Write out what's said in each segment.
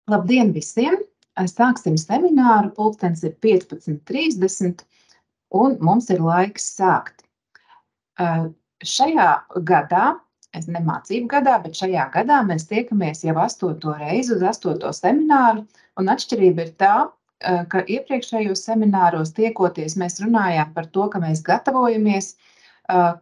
Labdien visiem! Sāksim semināru, pulkstens ir 15:30, un mums ir laiks sākt. Šajā gadā, ne mācību gadā, bet šajā gadā mēs tiekamies jau 8. reizi uz 8. semināru, un atšķirība ir tā, ka iepriekšējos semināros tiekoties, mēs runājām par to, ka mēs gatavojamies,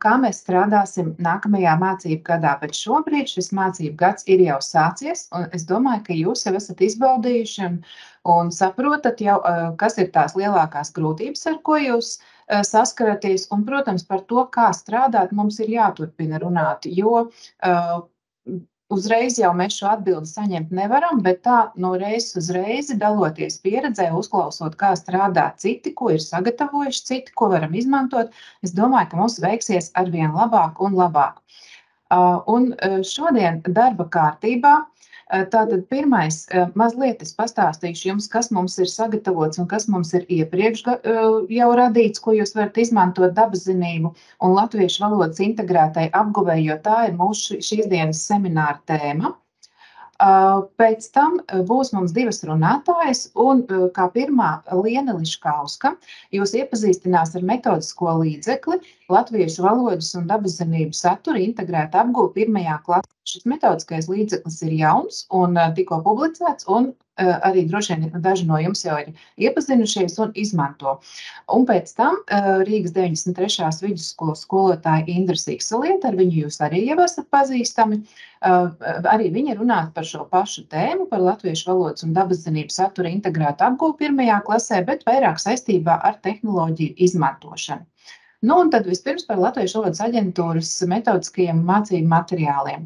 kā mēs strādāsim nākamajā mācību gadā, bet šobrīd šis mācību gads ir jau sācies, un es domāju, ka jūs jau esat izbaudījuši un saprotat jau, kas ir tās lielākās grūtības, ar ko jūs saskaraties, un, protams, par to, kā strādāt, mums ir jāturpina runāt, jo uzreiz jau mēs šo atbildi saņemt nevaram, bet tā no reizes uz reizi daloties pieredzē, uzklausot, kā strādā citi, ko ir sagatavojuši citi, ko varam izmantot, es domāju, ka mums veiksies arvien labāk un labāk. Un šodien darba kārtībā, tātad pirmais, mazliet es pastāstīšu jums, kas mums ir sagatavots un kas mums ir iepriekš jau radīts, ko jūs varat izmantot dabaszinību un latviešu valodas integrētai apguvei, jo tā ir mūsu šīs dienas semināra tēma. Pēc tam būs mums divas runātājas, un kā pirmā Liena Liškauska jūs iepazīstinās ar metodisko līdzekli latviešu valodas un dabaszinību satura integrēta apguve 1. klasē. Šis metodiskais līdzeklis ir jauns un tikko publicēts, un arī droši vien daži no jums jau ir iepazinušies un izmanto. Un pēc tam Rīgas 93. vidusskolas skolotāja Indra Siksaliete, ar viņu jūs arī jau esat pazīstami. Arī viņa runās par šo pašu tēmu, par latviešu valodas un dabaszinību satura integrētu apguvi 1. klasē, bet vairāk saistībā ar tehnoloģiju izmantošanu. Nu, un tad vispirms par Latviešu valodas aģentūras metodiskajiem mācību materiāliem.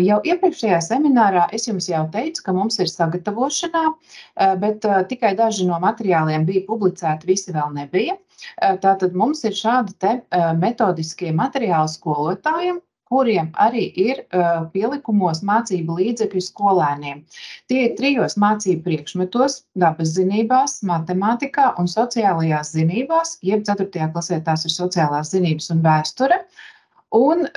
Jau iepriekšējā seminārā es jums jau teicu, ka mums ir sagatavošanā, bet tikai daži no materiāliem bija publicēti, visi vēl nebija. Tātad mums ir šādi te metodiskie materiāli skolotājiem, kuriem arī ir pielikumos mācību līdzekļi skolēniem. Tie ir 3 mācību priekšmetos - dabaszinībās, matemātikā un sociālajās zinībās, jeb 4. klasē tās ir sociālās zinības un vēsture. Un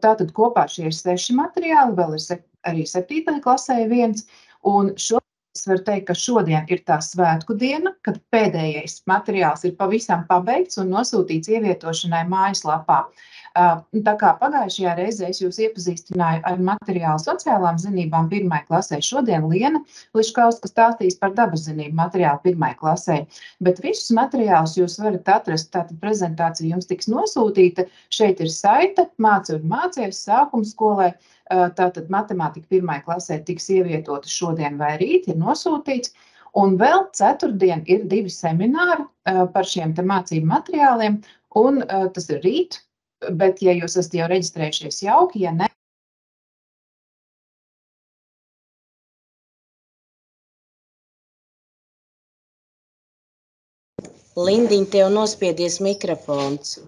tātad kopā šie ir 6 materiāli, vēl ir arī 7. klasē viens, un es varu teikt, ka šodien ir tā svētku diena, kad pēdējais materiāls ir pavisam pabeigts un nosūtīts ievietošanai mājaslapā. Tā kā pagājušajā reizē es jūs iepazīstināju ar materiālu sociālām zinībām 1. klasē, šodien Liena Liškauska stāstīs par dabaszinību materiālu 1. klasē. Bet visus materiālus jūs varat atrast, tātad prezentācija jums tiks nosūtīta. Šeit ir saite Māci un mācies sākuma skolai. Tātad matemātika 1. klasē tiks ievietota šodien vai rīt, ir nosūtīts. Un vēl ceturtdien ir 2 semināri par šiem te mācību materiāliem, un tas ir rīt. Bet, ja jūs esat jau reģistrējušies jauki, ja ne. Lindiņ, tev nospiedies mikrofons.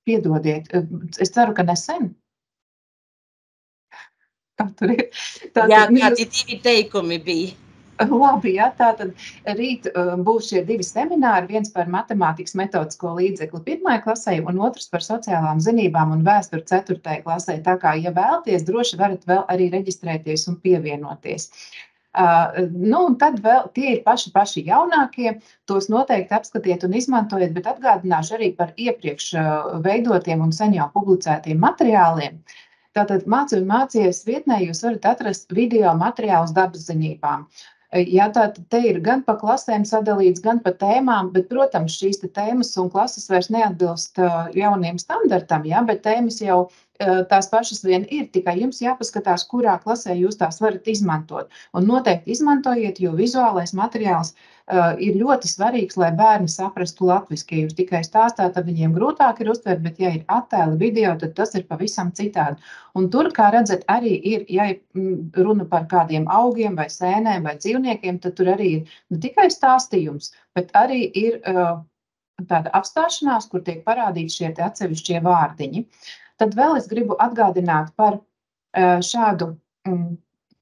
Piedodiet, es ceru, ka nesen. Kā tur ir? Jā, kādi 2 teikumi bija. Labi, jā, tātad rīt būs šie 2 semināri, viens par matemātikas metodisko līdzekli 1. klasē un otrs par sociālām zinībām un vēsturi 4. klasē. Tā kā, ja vēlaties, droši varat vēl arī reģistrēties un pievienoties. Nu, un tad vēl tie ir paši jaunākie, tos noteikti apskatiet un izmantojiet, bet atgādināšu arī par iepriekš veidotiem un sen jau publicētiem materiāliem. Tātad Māci un mācies vietnē jūs varat atrast video materiālus dabaszinībām. Jā, tātad te ir gan pa klasēm sadalīts, gan pa tēmām, bet, protams, šīs te tēmas un klases vairs neatbilst jauniem standartam, jā, bet tēmas jau tās pašas vien ir, tikai jums jāpaskatās, kurā klasē jūs tās varat izmantot. Un noteikti izmantojiet, jo vizuālais materiāls ir ļoti svarīgs, lai bērni saprastu latviski. Ja jūs tikai stāstāt, tad viņiem grūtāk ir uztvert, bet ja ir attēli video, tad tas ir pavisam citādi. Un tur, kā redzat, arī ir, ja runa par kādiem augiem vai sēnēm vai dzīvniekiem, tad tur arī ir ne tikai stāstījums, bet arī ir tāda apstāšanās, kur tiek parādīti šie atsevišķie vārdiņi. Tad vēl es gribu atgādināt par šādu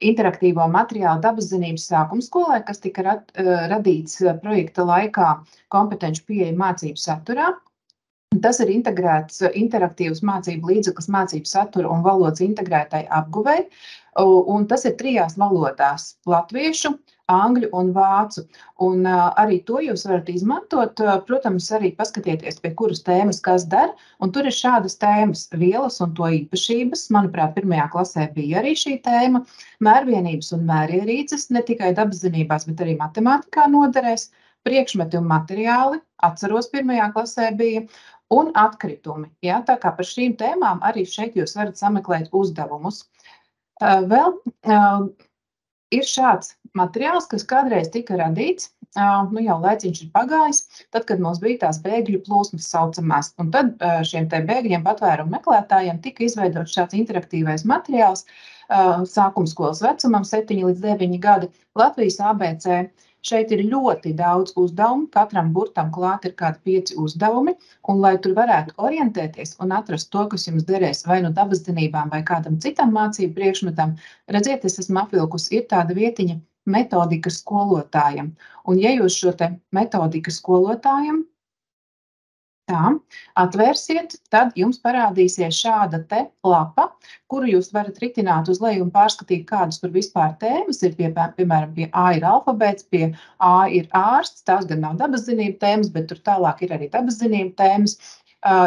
interaktīvo materiālu dabaszinības sākuma skolai, kas tika radīts projekta laikā kompetenci pieeja mācību saturā. Tas ir interaktīvs mācību līdzeklis mācību satura un valodas integrētai apguvei, un tas ir 3 valodās – latviešu, angļu un vācu. Un arī to jūs varat izmantot, protams, arī paskatieties, pie kuras tēmas kas der, un tur ir šādas tēmas – vielas un to īpašības. Manuprāt, 1. klasē bija arī šī tēma – mērvienības un mērierīces, ne tikai dabaszinībās, bet arī matemātikā noderēs, priekšmeti un materiāli, atceros 1. klasē bija, un atkritumi. Ja? Tā kā par šīm tēmām arī šeit jūs varat sameklēt uzdevumus. Vēl ir šāds materiāls, kas kādreiz tika radīts, jau laiciņš ir pagājis, tad, kad mums bija tās bēgļu plūsmas saucamās. Un tad šiem te bēgļiem patvērumu meklētājiem tika izveidots šāds interaktīvais materiāls sākumskolas vecumam, 7 līdz 9 gadi, Latvijas ABC. Šeit ir ļoti daudz uzdevumu, katram burtam klāt ir kādi 5 uzdevumi, un lai tur varētu orientēties un atrast to, kas jums derēs vai nu dabaszinībām vai kādam citam mācību priekšmetam, redziet, es esmu apvilkusi, ir tāda vietiņa metodika skolotājiem. Un ja jūs šo te metodika skolotājiem tā atvērsiet, tad jums parādīsies šāda te lapa, kuru jūs varat ritināt uz leju un pārskatīt, kādas tur vispār tēmas ir. Piemēram, pie A ir alfabēts, pie A ir ārsts, tās gan nav dabaszinību tēmas, bet tur tālāk ir arī dabaszinību tēmas.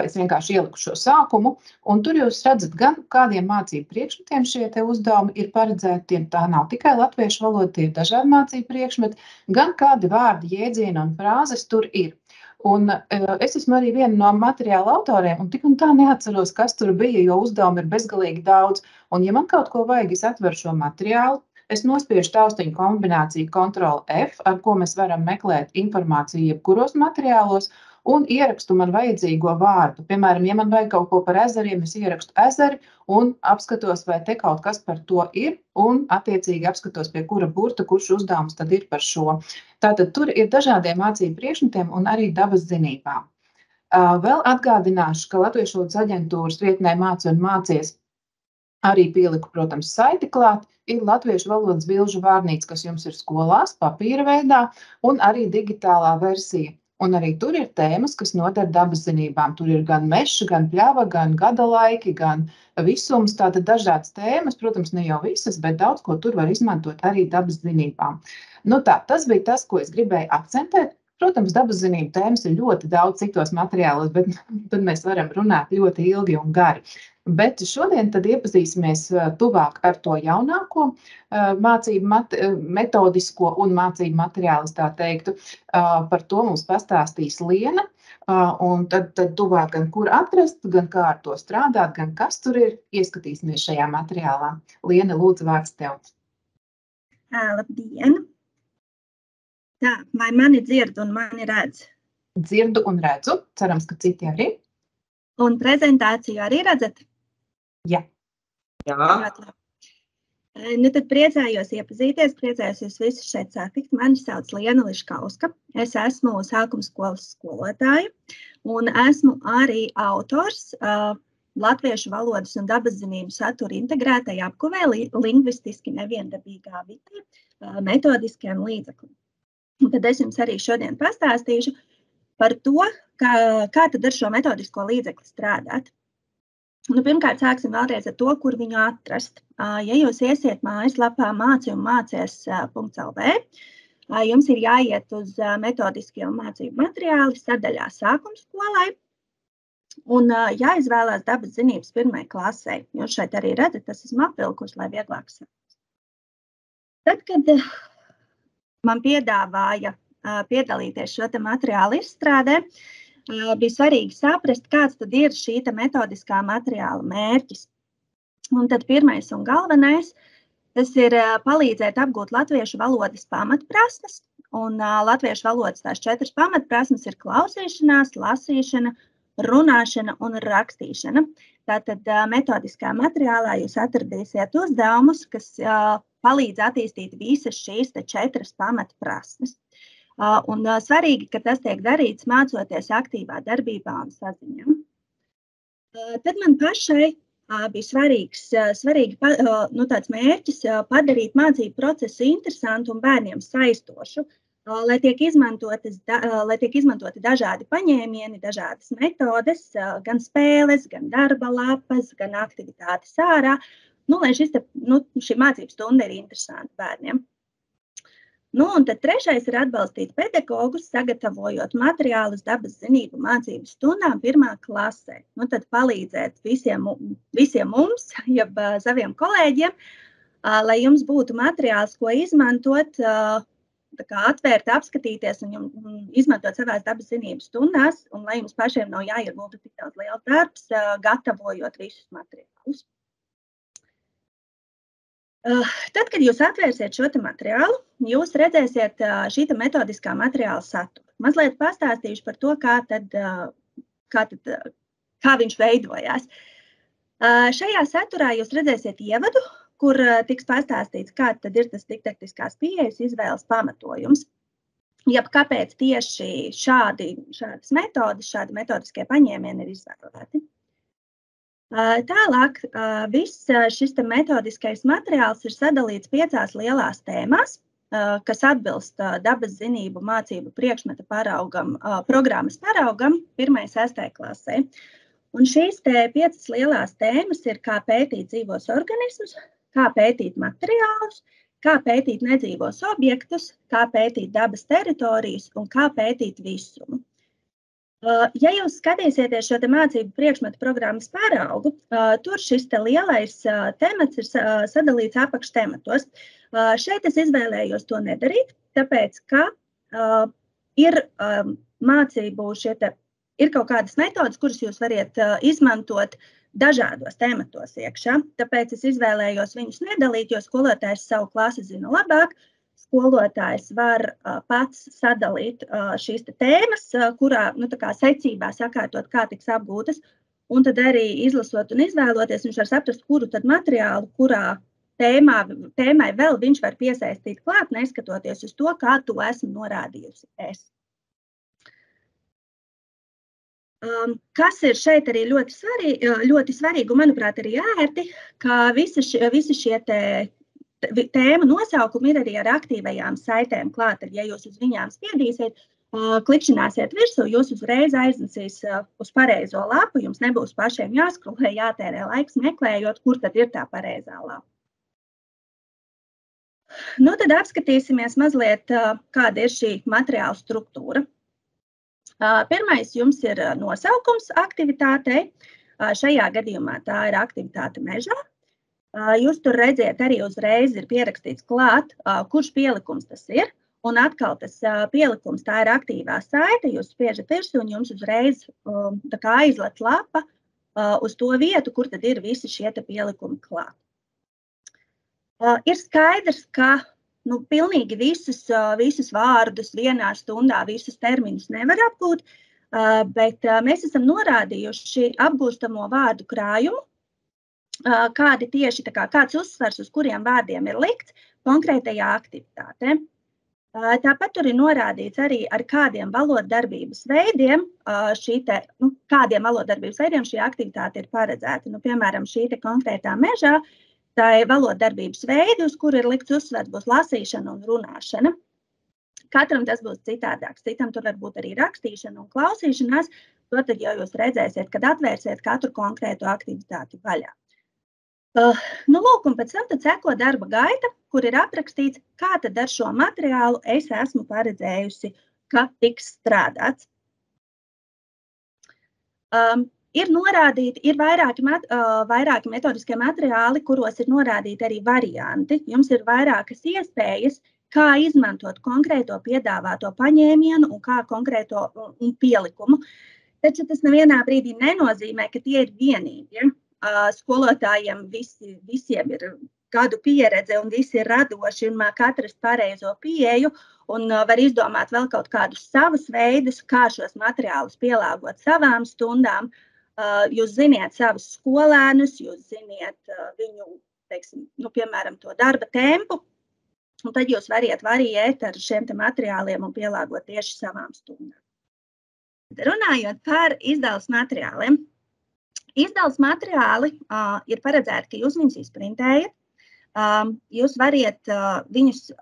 Es vienkārši ieliku šo sākumu, un tur jūs redzat gan kādiem mācību priekšmetiem šie te uzdevumi ir paredzēti, tā nav tikai latviešu valoda, tie ir dažādi mācību priekšmeti, gan kādi vārdi, jēdzieni un frāzes tur ir. Un es esmu arī viena no materiāla autoriem, un tik un tā neatceros, kas tur bija, jo uzdevumi ir bezgalīgi daudz. Un ja man kaut ko vajag, es atveru šo materiālu, es nospiežu taustiņu kombināciju Ctrl+F, ar ko mēs varam meklēt informāciju jebkuros materiālos, un ierakstu man vajadzīgo vārdu. Piemēram, ja man vajag kaut ko par ezeriem, es ierakstu ezeri un apskatos, vai te kaut kas par to ir, un attiecīgi apskatos, pie kura burta, kurš uzdevums tad ir par šo. Tātad tur ir dažādiem mācību priekšmetiem un arī dabaszinībām. Vēl atgādināšu, ka Latviešu valodas aģentūras vietnē Māci un mācies arī pieliku, protams, saiti klāt. Ir Latviešu valodas bilžu vārnīca, kas jums ir skolās, papīra veidā, un arī digitālā versija. Un arī tur ir tēmas, kas noder dabaszinībām. Tur ir gan meša, gan pļava, gan gada laiki, gan visums. Tātad dažādas tēmas, protams, ne jau visas, bet daudz ko tur var izmantot arī dabaszinībām. Nu tā, tas bija tas, ko es gribēju akcentēt. Protams, dabaszinību tēmas ir ļoti daudz citos materiālos, bet tad mēs varam runāt ļoti ilgi un gari. Bet šodien tad iepazīsimies tuvāk ar to jaunāko mācību metodisko un mācību materiālu, tā teiktu. Par to mums pastāstīs Liena, un tad tuvāk gan kur atrast, gan kā ar to strādāt, gan kas tur ir, ieskatīsimies šajā materiālā. Liena, lūdzu, vārds tev. Labdien! Tā, vai mani dzird un mani redz? Dzirdu un redzu, cerams, ka citi arī. Un prezentāciju arī redzat? Jā. Nu tad priecājos iepazīties, priecājos jūs visus šeit satikt. Mani sauc Liena Liškauska. Es esmu sākumskolas skolotāja un esmu arī autors Latviešu valodas un dabaszinību satura integrētai apguvē lingvistiski neviendabīgā vidē metodiskiem līdzekļiem. Un tad es jums arī šodien pastāstīšu par to, kā tad ar šo metodisko līdzekli strādāt. Nu, pirmkārt, sāksim vēlreiz ar to, kur viņu atrast. Ja jūs iesiet mājaslapā maci-un-mācies.lv, jums ir jāiet uz metodiskie un mācību materiāli sadaļā sākumskolai un jāizvēlās dabaszinības 1. klasē. Jūs šeit arī redzat, tas esmu apvilkusi, lai vieglāk saprast. Tad, kad man piedāvāja piedalīties šo te materiālu izstrādē, bija svarīgi saprast, kāds tad ir šī te metodiskā materiāla mērķis. Un tad pirmais un galvenais, tas ir palīdzēt apgūt latviešu valodas pamatprasmes. Un latviešu valodas tās 4 pamatprasmes ir klausīšanās, lasīšana, runāšana un rakstīšana. Tātad metodiskā materiālā jūs atradīsiet uzdevumus, kas palīdz attīstīt visas šīs 4 pamatprasmes. Un svarīgi, ka tas tiek darīts mācoties aktīvā darbībā un saziņā. Tad man pašai bija svarīgi tāds mērķis padarīt mācību procesu interesantu un bērniem saistošu. lai tiek izmantoti dažādi paņēmieni, dažādas metodes, gan spēles, gan darba lapas, gan aktivitātes ārā, lai šī mācību stunda ir interesanta bērniem. Un tad trešais ir atbalstīt pedagogus, sagatavojot materiālus dabas zinību mācību stundām 1. klasē. Tad palīdzēt visiem mums, jeb saviem kolēģiem, lai jums būtu materiāls, ko izmantot, atvērt, apskatīties un izmantot savās dabas zinību stundās, un lai jums pašiem nav jāiegulda tik daudz liels darbs, gatavojot visus materiālus. Tad, kad jūs atvērsiet šo materiālu, jūs redzēsiet šī metodiskā materiāla saturu. Mazliet pastāstīšu par to, kā viņš veidojās. Šajā saturā jūs redzēsiet ievadu, kur tiks pastāstīts, kāds tad ir tas didaktiskās pieejas izvēles pamatojums. Jeb kāpēc tieši šādas metodas, šādi metodiskie paņēmieni ir izvēlēti. Tālāk, viss šis metodiskais materiāls ir sadalīts 5 lielās tēmās, kas atbilst dabas zinību mācību priekšmeta programmas paraugam 1.–6. klasē. Un šīs 5 lielās tēmas ir, kā pētīt dzīvos organismus, kā pētīt materiālus, kā pētīt nedzīvos objektus, kā pētīt dabas teritorijas un kā pētīt visumu. Ja jūs skatīsieties šo mācību priekšmetu programmas paraugu, tur šis lielais temats ir sadalīts apakštematos. Šeit es izvēlējos to nedarīt, tāpēc, ka ir mācību ir kaut kādas metodas, kuras jūs variet izmantot dažādos tematos iekšā. Tāpēc es izvēlējos viņus nedalīt, jo skolotājs savu klasi zina labāk. Skolotājs var pats sadalīt šīs tēmas, kurā secībā sakārtot, kā tiks apgūtas, un tad arī izlasot un izvēloties, viņš var saprast, kuru tad materiālu, kurā tēmai vēl viņš var piesaistīt klāt, neskatoties uz to, kā to esmu norādījusi es. Kas ir šeit arī ļoti svarīgi un, manuprāt, arī ērti, ka visi šie tēmu nosaukumi ir arī ar aktīvajām saitēm klāt. Ja jūs uz viņām spiedīsiet, klikšķināsiet virsū, jūs uzreiz aiznesīs uz pareizo lapu, jums nebūs pašiem jāskrolē, jātērē laiks meklējot, kur tad ir tā pareizā lapa. Tad apskatīsimies mazliet, kāda ir šī materiāla struktūra. Pirmais jums ir nosaukums aktivitātei. Šajā gadījumā tā ir aktivitāte mežā. Jūs tur redziet, arī uzreiz ir pierakstīts klāt, kurš pielikums tas ir. Un atkal tas pielikums, tā ir aktīvā saite, jūs spiežat virsū un jums uzreiz aizlet lapa uz to vietu, kur tad ir visi šie pielikumi klāt. Ir skaidrs, ka pilnīgi visus vārdus vienā stundā, visus terminus nevar apgūt, bet mēs esam norādījuši apgūstamo vārdu krājumu, kāds uzsvars uz kuriem vārdiem ir likts konkrētajā aktivitātē. Tāpat tur ir norādīts arī, ar kādiem valodarbības veidiem šī aktivitāte ir paredzēta. Piemēram, šī konkrētā mežā, tā ir valodarbības veidi, uz kuru ir likts uzsvers, būs lasīšana un runāšana. Katram tas būs citādāks. Citam tur var būt arī rakstīšana un klausīšanās. To tad jau jūs redzēsiet, kad atvērsiet katru konkrētu aktivitāti vaļā. Un pēc tam tad seko darba gaita, kur ir aprakstīts, kā tad ar šo materiālu es esmu paredzējusi, ka tiks strādāts. Ir vairāki metodiskie materiāli, kuros ir norādīti arī varianti. Jums ir vairākas iespējas, kā izmantot konkrēto piedāvāto paņēmienu un kā konkrēto pielikumu. Taču tas nevienā brīdī nenozīmē, ka tie ir vienīgi. Skolotājiem visiem ir gadu pieredze un visi ir radoši un māk atrast pareizo pieeju un var izdomāt vēl kaut kādus savus veidus, kā šos materiālus pielāgot savām stundām. Jūs ziniet savus skolēnus, jūs ziniet viņu, piemēram, to darba tempu, un tad jūs variet variēt ar šiem materiāliem un pielāgot tieši savām stundām. Runājot par izdevuma materiāliem. Izdevuma materiāli ir paredzēti, ka jūs viņus izprintējat. Jūs variet viņus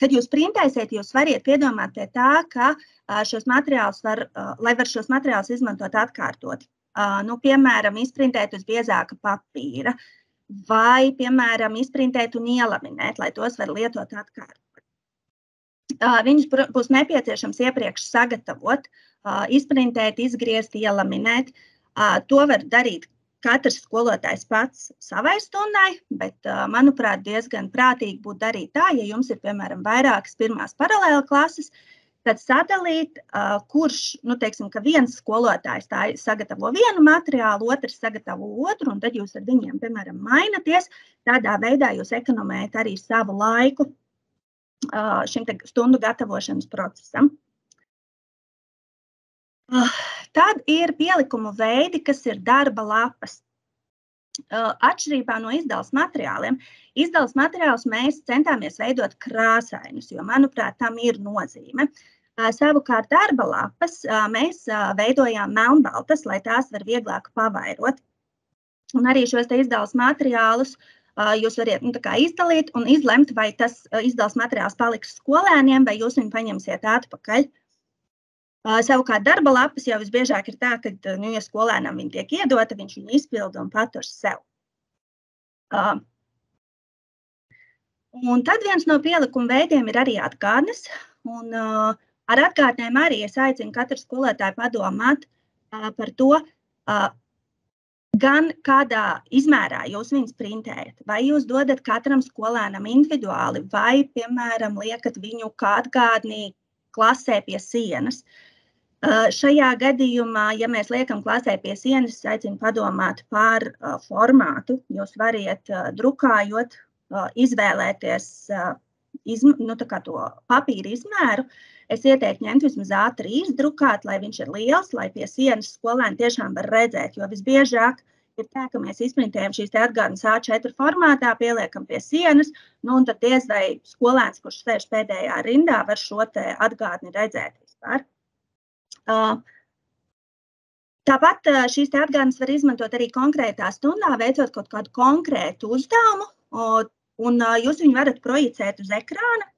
Kad jūs printēsiet, jūs variet piedomāt pie tā, ka šos materiālus lai var šos materiālus izmantot atkārtot. Piemēram, izprintēt uz biezāka papīra vai, piemēram, izprintēt un ielaminēt, lai tos var lietot atkārtot. Viņus būs nepieciešams iepriekš sagatavot, izprintēt, izgriezt, ielaminēt. To var darīt katrs skolotājs pats savai stundai, bet, manuprāt, diezgan prātīgi būtu darīt tā, ja jums ir, piemēram, vairākas pirmās paralēla klases, tad sadalīt, kurš, teiksim, ka viens skolotājs sagatavo vienu materiālu, otrs sagatavo otru, un tad jūs ar viņiem, piemēram, mainaties. Tādā veidā jūs ekonomējat arī savu laiku šim stundu gatavošanas procesam. Tad ir pielikumu veidi, kas ir darba lapas. Atšķirībā no izdales materiāliem, izdales materiālus mēs centāmies veidot krāsainus, jo, manuprāt, tam ir nozīme. Savukārt darba lapas mēs veidojām melnbaltas, lai tās var vieglāk pavairot. Un arī šos te izdales materiālus jūs variet izdalīt un izlemt, vai tas izdales materiāls paliks skolēniem, vai jūs viņu paņemsiet atpakaļ. Savukārt darba lapas jau visbiežāk ir tā, ka, ja skolēnam viņa tiek iedota, viņš viņu izpilda un patur sev. Un tad viens no pielikuma veidiem ir arī atgādnes. Un ar atgādnēm arī es aicinu katru skolotāju padomāt par to, gan kādā izmērā jūs viņus printējat, vai jūs dodat katram skolēnam individuāli, vai, piemēram, liekat viņu kā atgādnī klasē pie sienas. Šajā gadījumā, ja mēs liekam klasē pie sienas, es aicinu padomāt par formātu. Jūs variet drukājot, izvēlēties to papīra izmēru. Es ieteiktu ņemt vismaz A3 drukāt, lai viņš ir liels, lai pie sienas skolēni tiešām var redzēt, jo visbiežāk ir tā, ka mēs izprintējam šīs te atgādnes A4 formātā, pieliekam pie sienas, un tad diez vai skolēns, kurš sēž pēdējā rindā, var šo te atgādni redzēt vispār. Tāpat šīs te atgādnes var izmantot arī konkrētā stundā, veicot kaut kādu konkrētu uzdevumu, un jūs viņu varat projicēt uz ekrāna,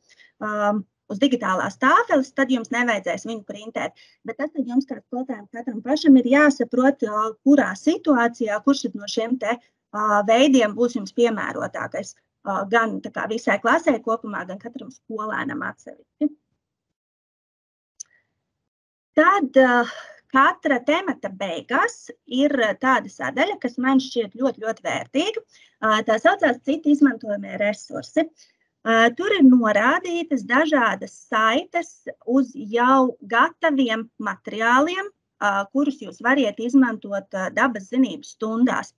uz digitālās tāfeles, tad jums nevajadzēs viņu printēt. Bet tas tad jums kā skolotājiem katram pašam ir jāsaprot, kurā situācijā, kurš no šiem te veidiem būs jums piemērotākais, gan visai klasē kopumā, gan katram skolēnam atsevišķi. Tad katra temata beigās ir tāda sadaļa, kas man šķiet ļoti, ļoti vērtīga. Tā saucās citi izmantojamie resursi. Tur ir norādītas dažādas saites uz jau gataviem materiāliem, kurus jūs variet izmantot dabas zinību stundās.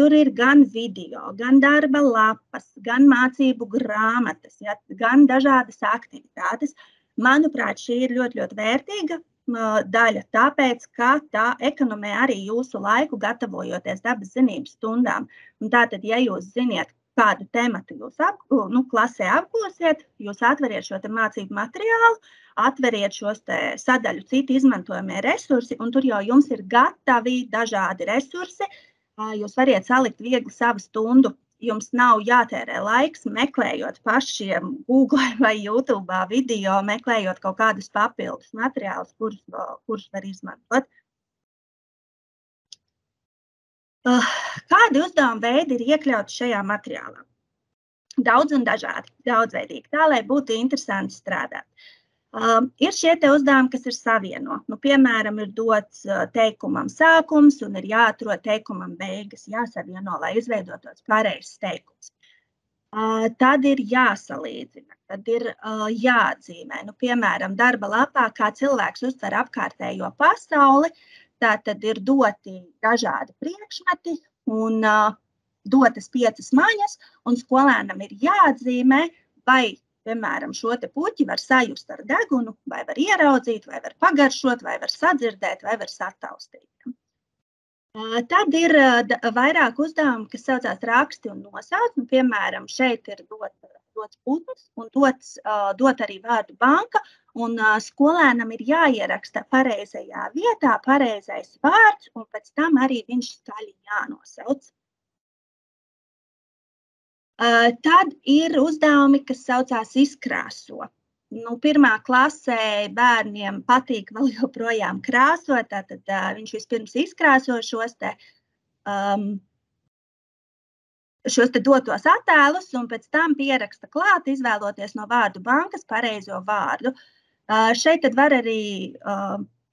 Tur ir gan video, gan darba lapas, gan mācību grāmatas, gan dažādas aktivitātes. Manuprāt, šī ir ļoti, ļoti vērtīga daļa, tāpēc, ka tā ekonomē arī jūsu laiku gatavojoties dabas zinību stundām. Un tātad, ja jūs ziniet, kādu tematu jūs klasē apgūsiet, jūs atveriet šo te mācību materiālu, atveriet šos te sadaļu citi izmantojamie resursi, un tur jau jums ir gatavi dažādi resursi. Jūs variet salikt viegli savu stundu. Jums nav jātērē laiks meklējot pašiem Google vai YouTube video, meklējot kaut kādus papildus materiālus, kurus var izmantot. Kādi uzdevuma veidi ir iekļauti šajā materiālā? Daudz un dažādi, daudzveidīgi, tā, lai būtu interesanti strādāt. Ir šie te uzdevumi, kas ir savieno. Piemēram, ir dots teikumam sākums un ir jāatrod teikumam beigas, jāsavieno, lai izveidotos pareizs teikums. Tad ir jāsalīdzina, tad ir jāatzīmē. Piemēram, darba lapā, kā cilvēks uztver apkārtējo pasauli, tad ir doti dažādi priekšmeti un dotas 5 maņas, un skolēnam ir jāatzīmē, vai piemēram, šo te puķi var sajust ar degunu, vai var ieraudzīt, vai var pagaršot, vai var sadzirdēt, vai var sataustīt. Tad ir vairāk uzdevumu, kas saucās raksti un nosauc. Piemēram, šeit ir dots putns un dot arī vārdu banka, un skolēnam ir jāieraksta pareizajā vietā pareizais vārds, un pēc tam arī viņš skaļi jānosauc. Tad ir uzdevumi, kas saucās izkrāso. Pirmā klasē bērniem patīk vēl joprojām krāsot, tātad viņš vispirms izkrāso šos te dotos attēlus un pēc tam pieraksta klāt, izvēloties no vārdu bankas pareizo vārdu. Šeit tad var arī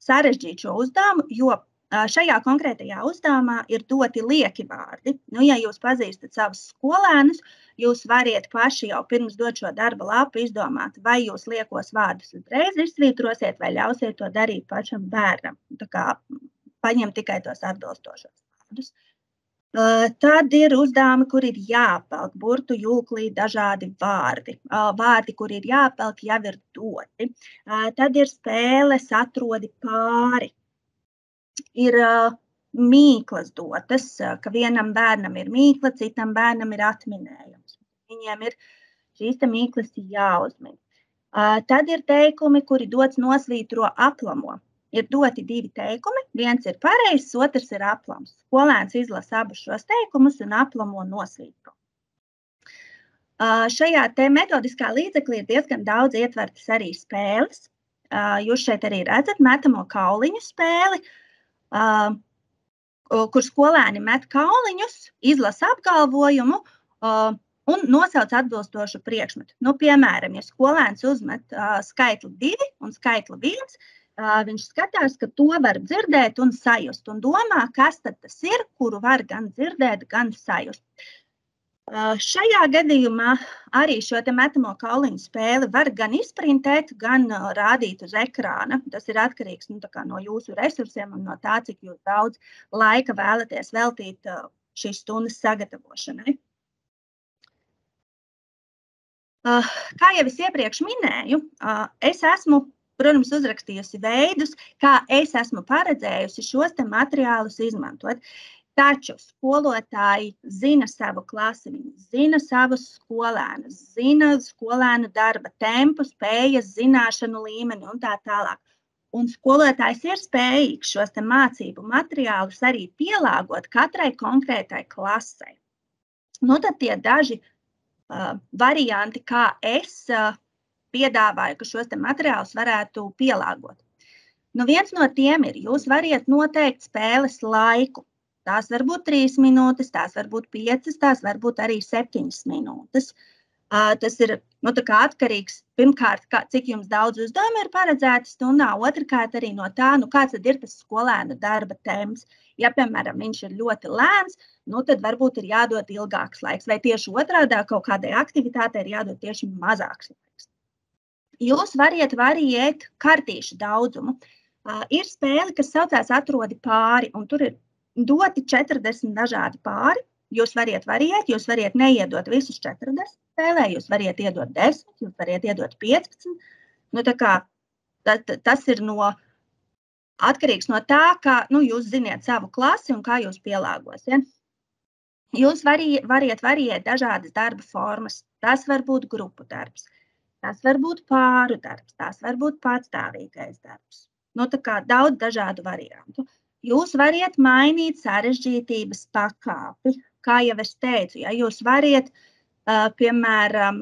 sarežģīt šo uzdevumu, jo šajā konkrētajā uzdevumā ir doti lieki vārdi. Ja jūs pazīstat savus skolēnus, jūs variet paši jau pirms dot šo darba lapu izdomāt, vai jūs liekos vārdus uzreiz izsvītrosiet, vai ļausiet to darīt pašam bērnam. Tā kā paņem tikai tos atbilstošos vārdus. Tad ir uzdevumi, kur ir jāapvelk burtu jūklī dažādi vārdi. Vārdi, kur ir jāapvelk, jau ir doti. Tad ir spēles atrodi pāri. Ir mīklas dotas, ka vienam bērnam ir mīkla, citam bērnam ir atminējums. Viņiem ir šīs te mīklas jāuzmin. Tad ir teikumi, kuri dots nosvītro aplamo. Ir doti 2 teikumi, viens ir pareizs, otrs ir aplams. Skolēns izlasa abus šos teikumus un aplamo nosvītro. Šajā te metodiskā līdzeklī ir diezgan daudz ietvertas arī spēles. Jūs šeit arī redzat metamo kauliņu spēli, kur skolēni met kauliņus, izlasa apgalvojumu un nosauc atbilstošu priekšmetu. Piemēram, ja skolēns uzmet skaitli 2 un skaitli 1, viņš skatās, ka to var dzirdēt un sajust un domā, kas tad tas ir, kuru var gan dzirdēt, gan sajust. Šajā gadījumā arī šo te metamo kauliņu spēli var gan izprintēt, gan rādīt uz ekrāna. Tas ir atkarīgs no jūsu resursiem un no tā, cik jūs daudz laika vēlaties veltīt šīs stundas sagatavošanai. Kā jau es iepriekš minēju, es esmu, protams, uzrakstījusi veidus, kā es esmu paredzējusi šos te materiālus izmantot. Taču skolotāji zina savu klasi, viņi zina savus skolēnus, zina skolēnu darba tempu, spējas, zināšanu līmeni un tā tālāk. Un skolotājs ir spējīgs šos te mācību materiālus arī pielāgot katrai konkrētai klasei. Tad tie daži varianti, kā es piedāvāju, ka šos te materiālus varētu pielāgot. Viens no tiem ir, jūs variet noteikt spēles laiku. Tās var būt 3 minūtes, tās var būt 5, tās var būt arī 7 minūtes. Tas ir atkarīgs pirmkārt, cik jums daudz uzdevumu ir paredzēti stundā, otrkārt arī no tā, kāds tad ir tas skolēna darba temps. Ja, piemēram, viņš ir ļoti lēns, tad varbūt ir jādod ilgāks laiks, vai tieši otrādā kaut kādai aktivitātei ir jādod tieši mazāks laiks. Jūs variet variēt kartīšu daudzumu. Ir spēle, kas saucās atrodi pāri, un tur ir doti 40 dažādi pāri. Jūs variet variēt, jūs variet neiedot visus 40 spēlē, jūs variet iedot 10, jūs variet iedot 15. Tas ir atkarīgs no tā, kā jūs ziniet savu klasi un kā jūs pielāgosiet. Jūs variet variēt dažādas darba formas. Tas var būt grupu darbs, tas var būt pāru darbs, tas var būt patstāvīgais darbs. Daudz dažādu variantu. Jūs variet mainīt sarežģītības pakāpi. Kā jau es teicu, ja jūs variet, piemēram,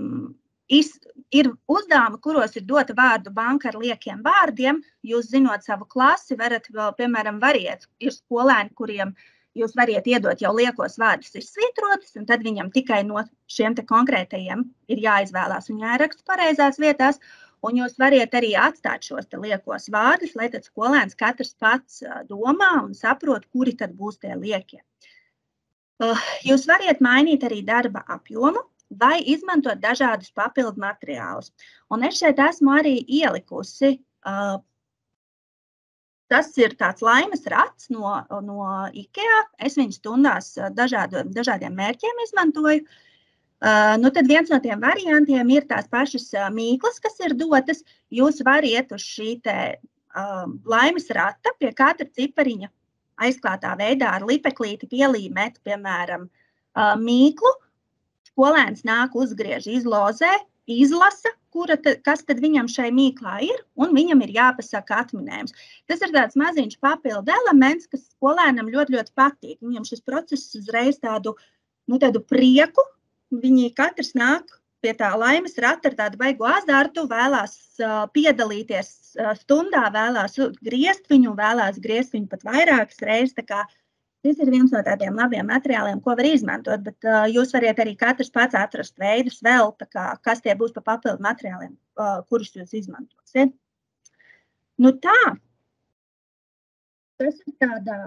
ir uzdevumi, kuros ir dota vārdu banka ar liekiem vārdiem, jūs zinot savu klasi, varat vēl, piemēram, variet. Ir skolēni, kuriem jūs variet iedot jau liekos vārdus izsvītrotus, un tad viņam tikai no šiem te konkrētajiem ir jāizvēlās un jāieraksta pareizās vietās. Un jūs variet arī atstāt šos te liekos vārdus, lai tad skolēns katrs pats domā un saprot, kuri tad būs tie liekie. Jūs variet mainīt arī darba apjomu vai izmantot dažādus papildu materiālus. Un es šeit esmu arī ielikusi, tas ir tāds laimes rats no IKEA. Es viņu stundās dažādiem mērķiem izmantoju. Tad viens no tiem variantiem ir tās pašas mīklas, kas ir dotas. Jūs variet uz šī te laimes rata pie katra cipariņa aizklātā veidā ar lipeklīti pielīmēt, piemēram, mīklu. Skolēns nāk, uzgriež, izlozē, izlasa, kas tad viņam šai mīklā ir, un viņam ir jāpasaka atminējums. Tas ir tāds maziņš papildu elements, kas skolēnam ļoti, ļoti patīk. Viņam šis process uzreiz tādu prieku viņi katrs nāk pie tā laimes rata ar tādu baigu azartu, vēlās piedalīties stundā, vēlās griezt viņu, vēlās griezt viņu pat vairākas reizes. Tā kā šis ir viens no tādiem labiem materiāliem, ko var izmantot, bet jūs variet arī katrs pats atrast veidus vēl, tā kā, kas tie būs pa papildu materiāliem, kurus jūs izmantosiet. Nu tā, tas ir tādā.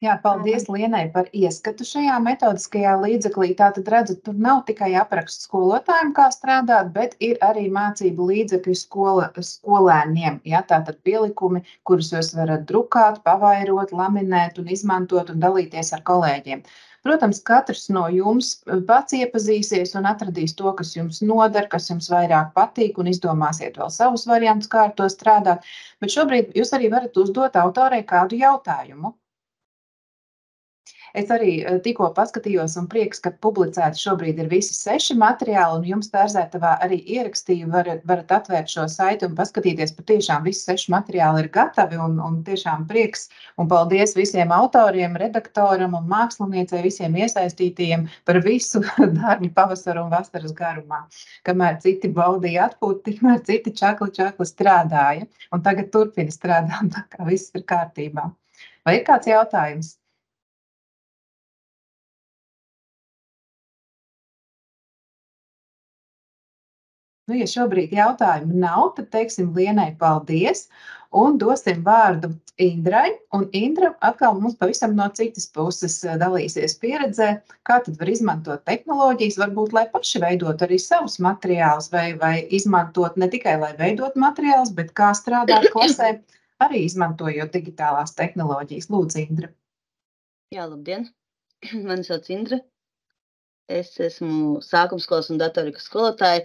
Jā, paldies Lienai par ieskatu šajā metodiskajā līdzeklī. Tātad redzat, tur nav tikai apraksts skolotājiem, kā strādāt, bet ir arī mācību līdzekļi skolēniem. Jā, tātad pielikumi, kurus jūs varat drukāt, pavairot, laminēt un izmantot un dalīties ar kolēģiem. Protams, katrs no jums pats iepazīsies un atradīs to, kas jums noder, kas jums vairāk patīk un izdomāsiet vēl savus variantus, kā ar to strādāt. Bet šobrīd jūs arī varat uzdot autorei kādu jautājumu. Es arī tikko paskatījos un prieks, ka publicēti šobrīd ir visi 6 materiāli, un jums Tērzētavā arī ierakstīju, varat atvērt šo saiti un paskatīties, patiešām visi 6 materiāli ir gatavi, un tiešām prieks, un paldies visiem autoriem, redaktoram un māksliniecei, visiem iesaistītajiem par visu darbu pavasaru un vasaras garumā. Kamēr citi baudīja atpūtu, tikmēr citi čakli strādāja, un tagad turpina strādāt, tā kā viss ir kārtībā. Vai ir kāds jautājums? Nu, ja šobrīd jautājumu nav, tad teiksim Lienai paldies un dosim vārdu Indrai. Un Indra atkal mums pavisam no citas puses dalīsies pieredzē, kā tad var izmantot tehnoloģijas, varbūt, lai paši veidot arī savus materiālus vai izmantot ne tikai, lai veidot materiālus, bet kā strādāt klasē, arī izmantojot digitālās tehnoloģijas. Lūdzu, Indra. Jā, labdien! Mani sauc Indra. Es esmu sākumskolas un datorikas skolotāja,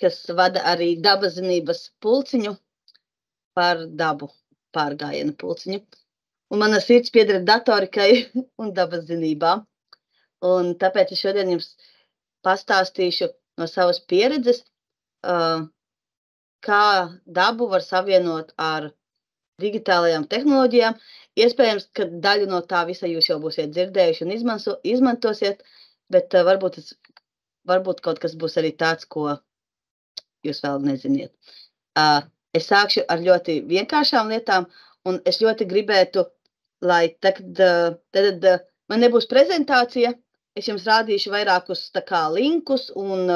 kas vada arī dabazinības pulciņu par dabu pārgājienu pulciņu. Un mana sirds pieder datorikai un dabazinībām. Un tāpēc es šodien jums pastāstīšu no savas pieredzes, kā dabu var savienot ar digitālajām tehnoloģijām. Iespējams, ka daļu no tā visa jūs jau būsiet dzirdējuši un izmantosiet, bet varbūt kaut kas būs arī tāds, ko jūs vēl neziniet. Es sākšu ar ļoti vienkāršām lietām, un es ļoti gribētu, lai tad man nebūs prezentācija, es jums rādīšu vairākus tā kā linkus, un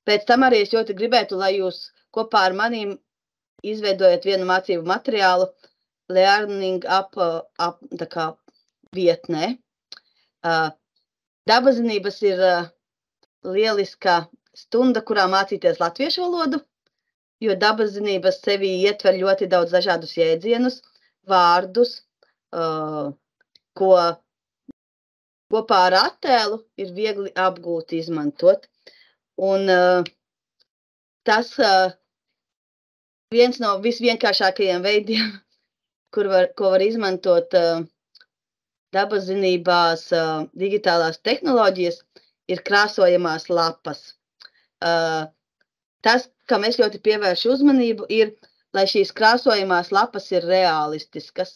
pēc tam arī es ļoti gribētu, lai jūs kopā ar manīm izveidojat vienu mācību materiālu Learning App tā kā vietnē. Dabazinības ir lieliska stunda, kurā mācīties latviešu valodu, jo dabazinības sevī ietver ļoti daudz dažādus jēdzienus, vārdus, ko kopā ar attēlu ir viegli apgūt, izmantot. Un tas viens no visvienkāršākajiem veidiem, ko var izmantot dabazinībās digitālās tehnoloģijas, ir krāsojamās lapas. Tas, kam es ļoti pievēršu uzmanību, ir, lai šīs krāsojamās lapas ir realistiskas,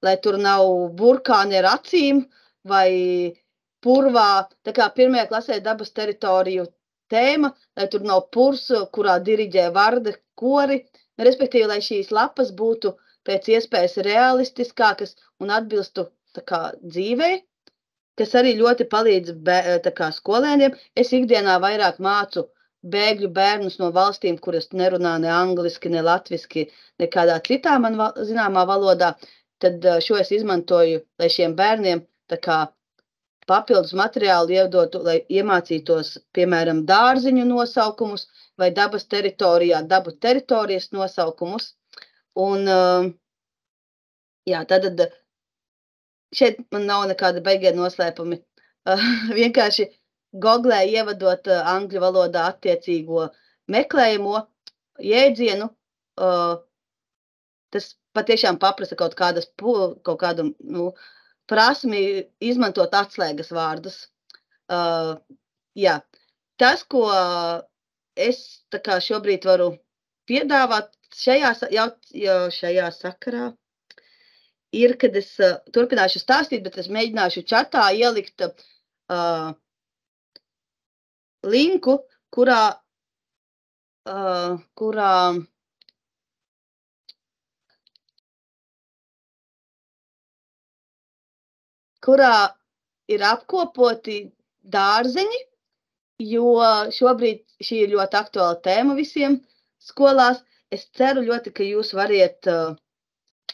lai tur nav burkāni ar acīm vai purvā, tā kā 1. klasē dabas teritoriju tēma, lai tur nav purs, kurā diriģē varde kori, respektīvi, lai šīs lapas būtu pēc iespējas realistiskākas un atbilstu tā kā dzīvei, kas arī ļoti palīdz skolēniem. Es ikdienā vairāk mācu bēgļu bērnus no valstīm, kuras nerunā ne angliski, ne latviski, ne kādā citā man zināmā valodā. Tad šo es izmantoju, lai šiem bērniem tā kā papildus materiālu iedotu, lai iemācītos, piemēram, dārziņu nosaukumus vai dabas teritorijā, dabu teritorijas nosaukumus. Un, jā, tad šeit man nav nekāda beigie noslēpumi. Vienkārši Googlē ievadot angļu valodā attiecīgo meklējamo jēdzienu, tas patiešām paprasa kaut kādu prasmi izmantot atslēgas vārdus. Jā, tas, ko es tā kā šobrīd varu piedāvāt šajā sakarā, ir, kad es turpināšu stāstīt, bet es mēģināšu čatā ielikt linku, kurā ir apkopoti dārzeņi, jo šobrīd šī ir ļoti aktuāla tēma visiem skolās. Es ceru ļoti, ka jūs variet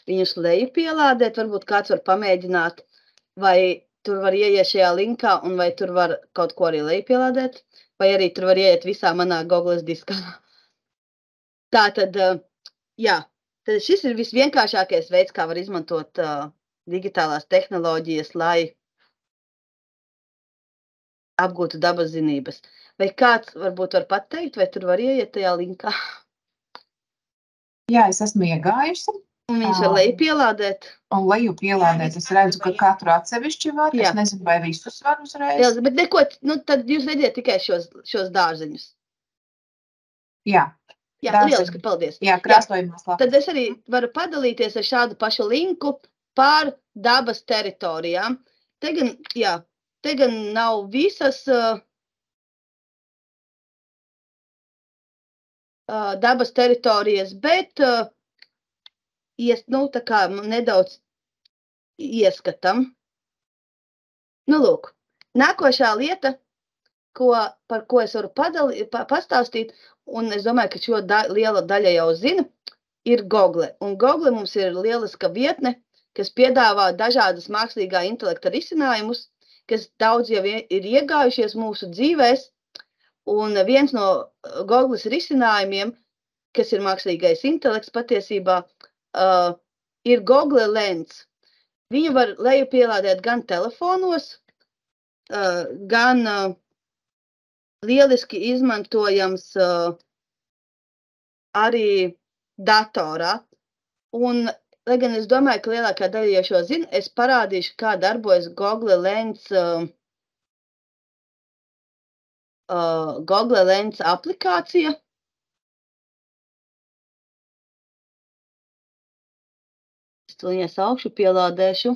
viņus lejupielādēt, varbūt kāds var pamēģināt, vai tur var ieiet šajā linkā, un vai tur var kaut ko arī lejupielādēt, vai arī tur var ieiet visā manā Googles diskā. Tātad, jā, tad šis ir visvienkāršākais veids, kā var izmantot digitālās tehnoloģijas, lai apgūtu dabas zinības. Vai kāds varbūt var pateikt, vai tur var ieiet tajā linkā? Jā, es esmu iegājusi. Un viņš var lejupielādēt. Un lejupielādēt, es redzu, ka katru atsevišķi var. Jā. Es nezinu, vai visus var uzreiz. Jā, bet neko, nu tad jūs redziet tikai šos dārzeņus. Jā. Jā, Dārzeņi. lieliski, paldies. Jā, krāsojumās lapas. Tad es arī varu padalīties ar šādu pašu linku par dabas teritorijām. Te gan nav visas dabas teritorijas, bet tā kā nedaudz ieskatam. Nu, lūk, nākošā lieta, par ko es varu pastāstīt, un es domāju, ka šo liela daļa jau zina, ir Google. Un Google mums ir lieliska vietne, kas piedāvā dažādas mākslīgā intelekta risinājumus, kas daudz jau ir iegājušies mūsu dzīvēs. Un viens no Googles risinājumiem, kas ir mākslīgais intelekts patiesībā, ir Google Lens. Viņu var lejupielādēt gan telefonos, gan lieliski izmantojams arī datorā. Un, lai gan es domāju, ka lielākā daļa jau šo zina, es parādīšu, kā darbojas Google Lens aplikācija. Es to viņas augšu pielādēšu.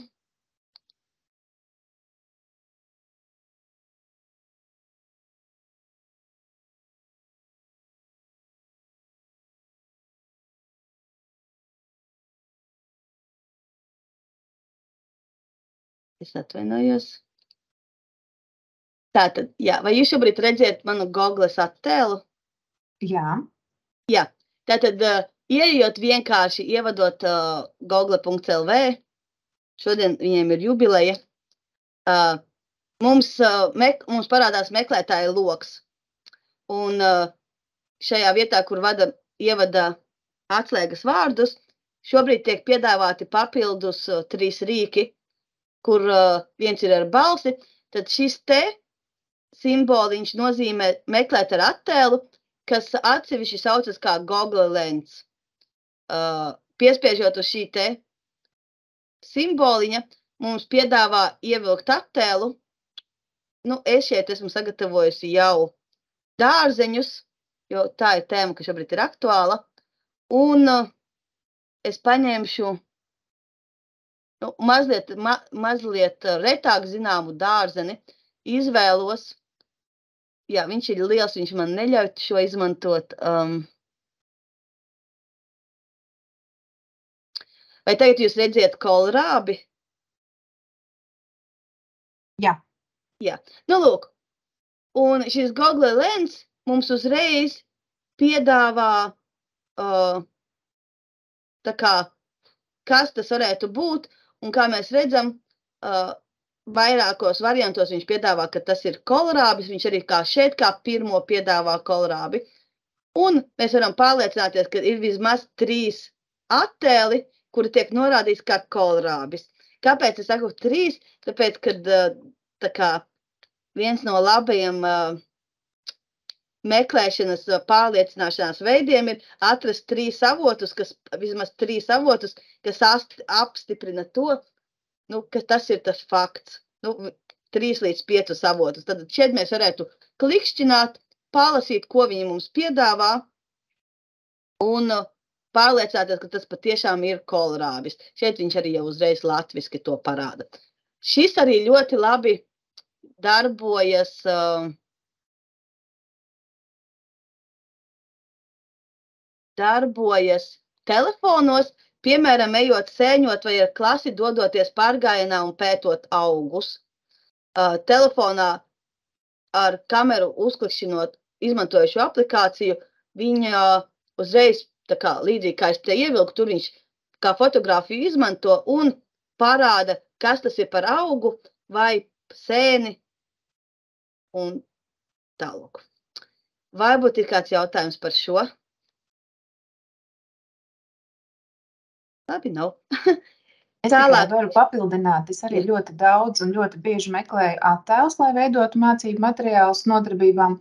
Es atvainojos. Tātad, jā, vai jūs šobrīd redziet manu Googles attēlu? Jā. Jā, tātad ieejot vienkārši ievadot google.lv, šodien viņiem ir jubileja, mums parādās meklētāja loks. Un šajā vietā, kur ievada atslēgas vārdus, šobrīd tiek piedāvāti papildus 3 rīki, kur viens ir ar balsi, tad šis te simboliņš nozīmē meklēt ar attēlu, kas atsevišķi saucas kā Google Lens. Piespiežot uz šī te simboliņa, mums piedāvā ievilkt attēlu. Nu, es šeit esmu sagatavojusi jau dārzeņus, jo tā ir tēma, kas šobrīd ir aktuāla. Un es paņemšu mazliet retāk zināmu dārzeni, izvēlos. Jā, viņš ir liels, viņš man neļauj šo izmantot. Vai tagad jūs redziet kohlrābi? Jā. Jā. Nu, lūk. Un šis Google Lens mums uzreiz piedāvā tā kā, kas tas varētu būt. Un kā mēs redzam, vairākos variantos viņš piedāvā, ka tas ir kohlrābis. Viņš arī kā šeit, kā pirmo piedāvā kohlrābi. Un mēs varam pārliecināties, ka ir vismaz 3 attēli, kuri tiek norādīts kā kohlrābis. Kāpēc es saku 3? Tāpēc, kad tā kā viens no labajiem meklēšanas pārliecināšanās veidiem ir atrast 3 avotus, vismaz 3 avotus, kas apstiprina to, ka tas ir tas fakts. 3 līdz 5 avotus. Tad šeit mēs varētu klikšķināt, palasīt, ko viņi mums piedāvā. Un pārliecināties, ka tas patiešām ir kohlrābis. Šeit viņš arī jau uzreiz latviski to parāda. Šis arī ļoti labi darbojas telefonos, piemēram, ejot sēņot vai ar klasi dodoties pārgājienā un pētot augus. Telefonā ar kameru uzklikšķinot, izmantojot šo aplikāciju, viņa uzreiz, tā kā līdzīgi kā es te ievilku, tur viņš kā fotografiju izmanto un parāda, kas tas ir par augu vai sēni un tālāk. Varbūt ir kāds jautājums par šo? Labi, nav. Es tikai varu papildināt, es arī ļoti daudz un ļoti bieži meklēju attēlus, lai veidotu mācību materiālus nodarbībām.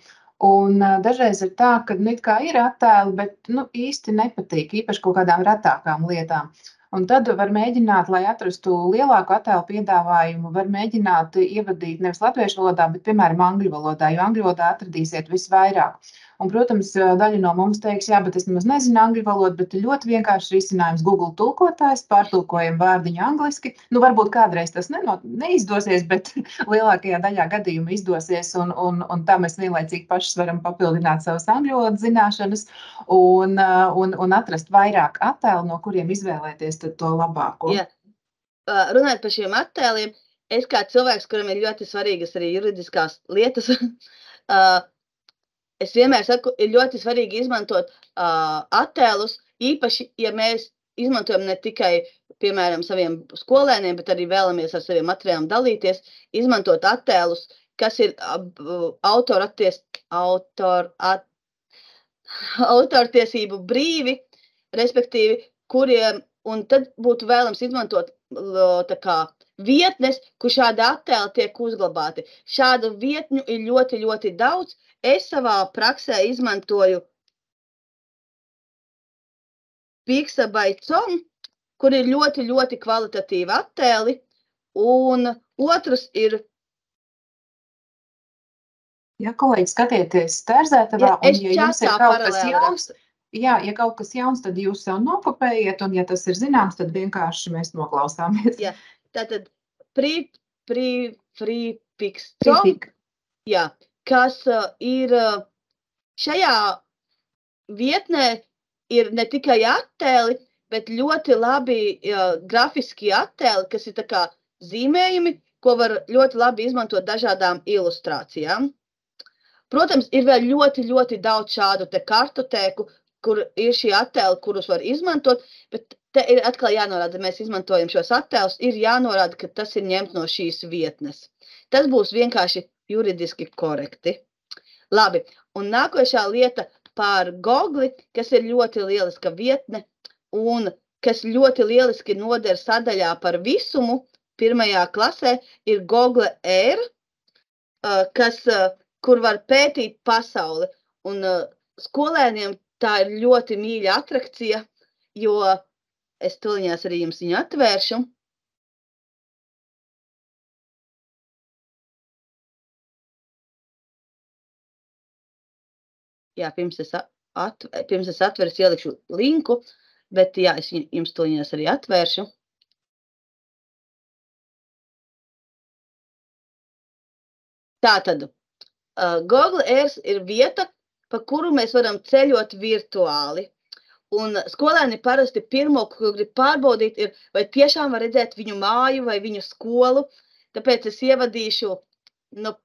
Un dažreiz ir tā, ka it kā ir attēli, bet īsti nepatīk, īpaši kaut kādām retākām lietām. Un tad var mēģināt, lai atrastu lielāku attēlu piedāvājumu, var mēģināt ievadīt nevis latviešu valodā, bet, piemēram, angļu valodā, jo angļu valodā atradīsiet visvairāk. Un, protams, daļa no mums teiks, jā, bet es nemaz nezinu angļu valodu, bet ļoti vienkārši risinājums Google tulkotājs, pārtulkojam vārdiņu angliski. Varbūt kādreiz tas neizdosies, bet lielākajā daļā gadījumu izdosies, un tā mēs vienlaicīgi pašas varam papildināt savas angļu valodas zināšanas un atrast vairāk attēlu, no kuriem izvēlēties to labāko. Jā. Runājot par šiem attēliem, es kā cilvēks, kuram ir ļoti svarīgas arī juridiskās lietas, es vienmēr saku, ir ļoti svarīgi izmantot attēlus, īpaši, ja mēs izmantojam ne tikai, piemēram, saviem skolēniem, bet arī vēlamies ar saviem materiāliem dalīties, izmantot attēlus, kas ir autortiesību brīvi, respektīvi, kuriem, un tad būtu vēlams izmantot tā kā vietnes, kur šādi attēli tiek uzglabāti. Šādu vietņu ir ļoti, ļoti daudz. Es savā praksē izmantoju Pixabay.com, kur ir ļoti, ļoti kvalitatīvi attēli, un otrs ir... Ja, kolēģi, skatieties Tērzētavā, un ja jums ir kaut kas jauns, ja kaut kas jauns, tad jūs sev nokopējiet, un ja tas ir zināms, tad vienkārši mēs noklausāmies. Jā, tātad Pixabay.com, jā, kas ir šajā vietnē ir ne tikai attēli, bet ļoti labi grafiski attēli, kas ir tā kā zīmējumi, ko var ļoti labi izmantot dažādām ilustrācijām. Protams, ir vēl ļoti, ļoti daudz šādu te kartotēku, kur ir šie attēli, kurus var izmantot, bet te ir atkal jānorāda, mēs izmantojam šos attēlus, ir jānorāda, ka tas ir ņemts no šīs vietnes. Tas būs vienkārši juridiski korekti. Labi, un nākošā lieta par Gogli, kas ir ļoti lieliska vietne un kas ļoti lieliski noder sadaļā par visumu, 1. klasē ir Google Air, kur var pētīt pasauli. Un skolēniem tā ir ļoti mīļa atrakcija, jo es tuliņās arī jums viņu atvēršu. Jā, pirms es atveru, es ielikšu linku, bet jā, es jums tuliņās arī atvēršu. Tātad, Google Earth ir vieta, pa kuru mēs varam ceļot virtuāli. Un skolēni parasti pirmo, ko grib pārbaudīt, ir, vai tiešām var redzēt viņu māju vai viņu skolu. Tāpēc es ievadīšu,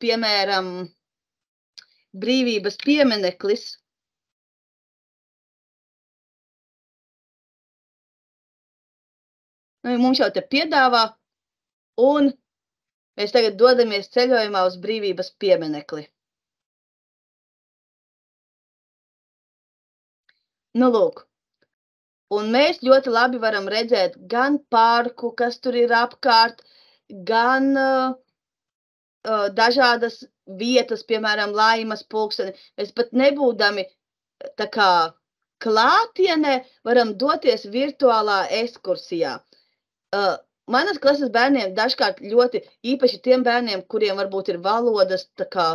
piemēram, Brīvības piemineklis. Mums jau te piedāvā, un mēs tagad dodamies ceļojumā uz Brīvības pieminekli. Lūk. Un mēs ļoti labi varam redzēt gan parku, kas tur ir apkārt, gan dažādas vietas, piemēram, Laimas pulksteni. Mēs pat nebūdami tā kā klātienē varam doties virtuālā ekskursijā. Manas klases bērniem dažkārt ļoti īpaši tiem bērniem, kuriem varbūt ir valodas tā kā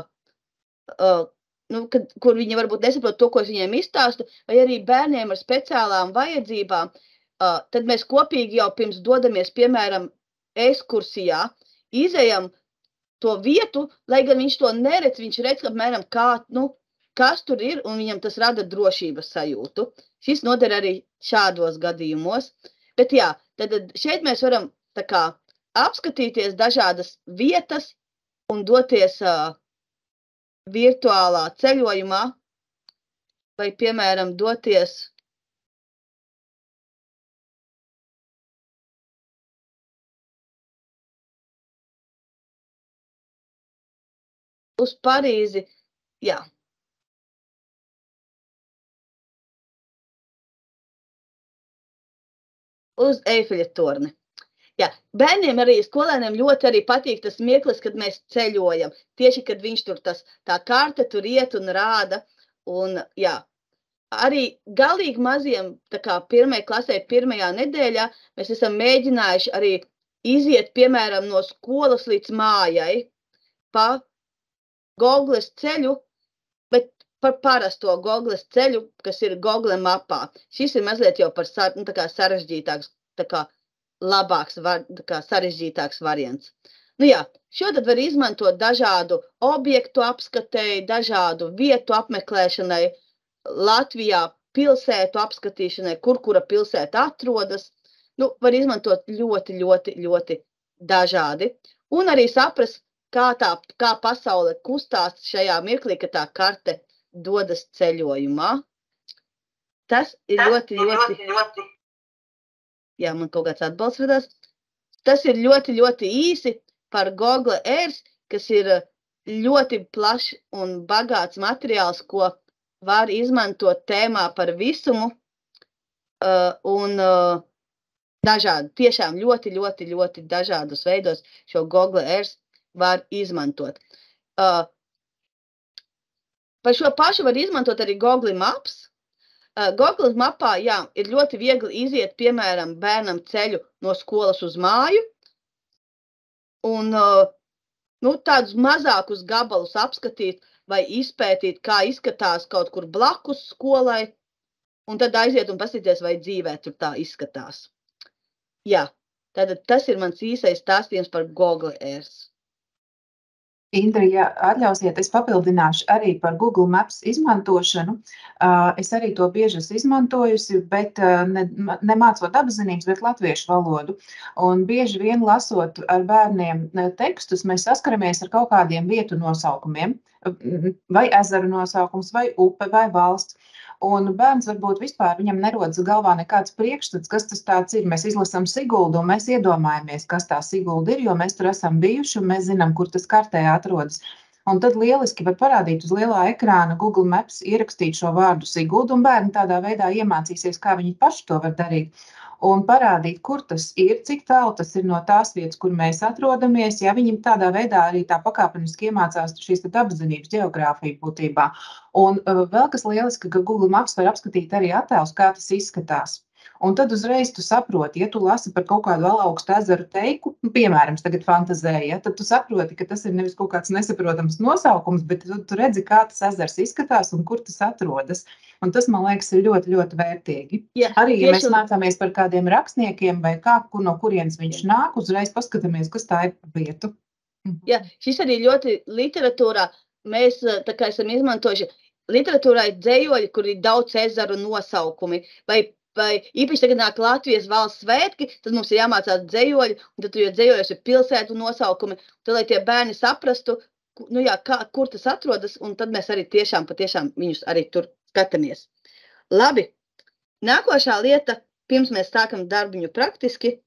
kur viņi varbūt nesaprot to, ko es viņiem izstāstu, vai arī bērniem ar speciālām vajadzībām, tad mēs kopīgi jau pirms dodamies, piemēram, ekskursijā, izejam to vietu, lai gan viņš to neredz, viņš redz, apmēram, kas tur ir, un viņam tas rada drošības sajūtu. Šis noder arī šādos gadījumos. Bet jā, tad šeit mēs varam tā kā apskatīties dažādas vietas un doties virtuālā ceļojumā, vai, piemēram, doties uz Parīzi, jā. Uz Eifeļa torni. Jā, bērniem arī, skolēniem ļoti arī patīk tas mirklis, kad mēs ceļojam. Tieši, kad viņš tur tā karte tur iet un rāda. Un, jā, arī galīgi maziem, tā kā pirmajai klasē, pirmajā nedēļā, mēs esam mēģinājuši arī iziet, piemēram, no skolas līdz mājai pa Gogles ceļu, bet par parasto Gogles ceļu, kas ir Google mapā. Šis ir mazliet jau par sarežģītāks, labāks, sarežģītāks variants. Jā, šodien var izmantot dažādu objektu apskatēji, dažādu vietu apmeklēšanai, Latvijā pilsētu apskatīšanai, kura pilsēta atrodas. Var izmantot ļoti, ļoti, ļoti dažādi. Un arī saprast, kā pasaule kustās šajā mirklī, kad tā karte dodas ceļojumā. Tas ir ļoti. Jā, man kaut kāds atbalsts radās. Tas ir ļoti, ļoti īsi par Google Earth, kas ir ļoti plašs un bagāts materiāls, ko var izmantot tēmā par visumu un dažādi, tiešām ļoti, ļoti, ļoti dažādos veidos šo Google Earth var izmantot. Par šo pašu var izmantot arī Google Maps. Google mapā, jā, ir ļoti viegli iziet, piemēram, bērnam ceļu no skolas uz māju un tādus mazākus gabalus apskatīt vai izpētīt, kā izskatās kaut kur blakus skolai, un tad aiziet un paskatīties, vai dzīvē tur tā izskatās. Jā, tad tas ir mans īsais stāstījums par Google Earth. Indra, ja atļausiet, es papildināšu arī par Google Maps izmantošanu. Es arī to bieži esmu izmantojusi, bet nemācot dabaszinības, bet latviešu valodu. Un bieži vien lasot ar bērniem tekstus, mēs saskaramies ar kaut kādiem vietu nosaukumiem, vai ezeru nosaukums, vai upe, vai valsts. Un bērns varbūt vispār viņam nerodas galvā nekāds priekšstats, kas tas tāds ir. Mēs izlasām Siguldu un mēs iedomājamies, kas tā Sigulda ir, jo mēs tur esam bijuši un mēs zinām, kur tas kartē atrodas. Un tad lieliski var parādīt uz lielā ekrāna Google Maps, ierakstīt šo vārdu Sigulda, un bērni tādā veidā iemācīsies, kā viņi paši to var darīt. Un parādīt, kur tas ir, cik tālu tas ir no tās vietas, kur mēs atrodamies, ja viņi tādā veidā arī tā pakāpeniski iemācās šīs dabaszinības geogrāfiju būtībā. Un vēl kas lieliski, ka Google Maps var apskatīt arī attēlus, kā tas izskatās. Un tad uzreiz tu saproti, ja tu lasi par kaut kādu augstu ezeru teiku, piemēram, tagad fantazēja, tad tu saproti, ka tas ir nevis kaut kāds nesaprotams nosaukums, bet tu redzi, kā tas ezers izskatās un kur tas atrodas. Un tas, man liekas, ir ļoti, ļoti vērtīgi. Jā, arī, ja mēs mācāmies par kādiem rakstniekiem vai no kurienes viņš nāk, uzreiz paskatāmies, kas tā ir par vietu. Jā, šis arī ļoti literatūrā. Mēs tā kā esam izmantojuši literatūrā ir dzējoļi, kur ir daudz ezeru nosaukumi, vai īpaši tagad nāk Latvijas valsts svētki, tad mums ir jāmācās dzējoļi, un tad, jo dzējoļos ir pilsētu nosaukumi, tad, lai tie bērni saprastu, kur tas atrodas, un tad mēs arī patiešām viņus arī tur skatāmies. Labi, nākošā lieta, pirms mēs sākam darbiņu praktiski,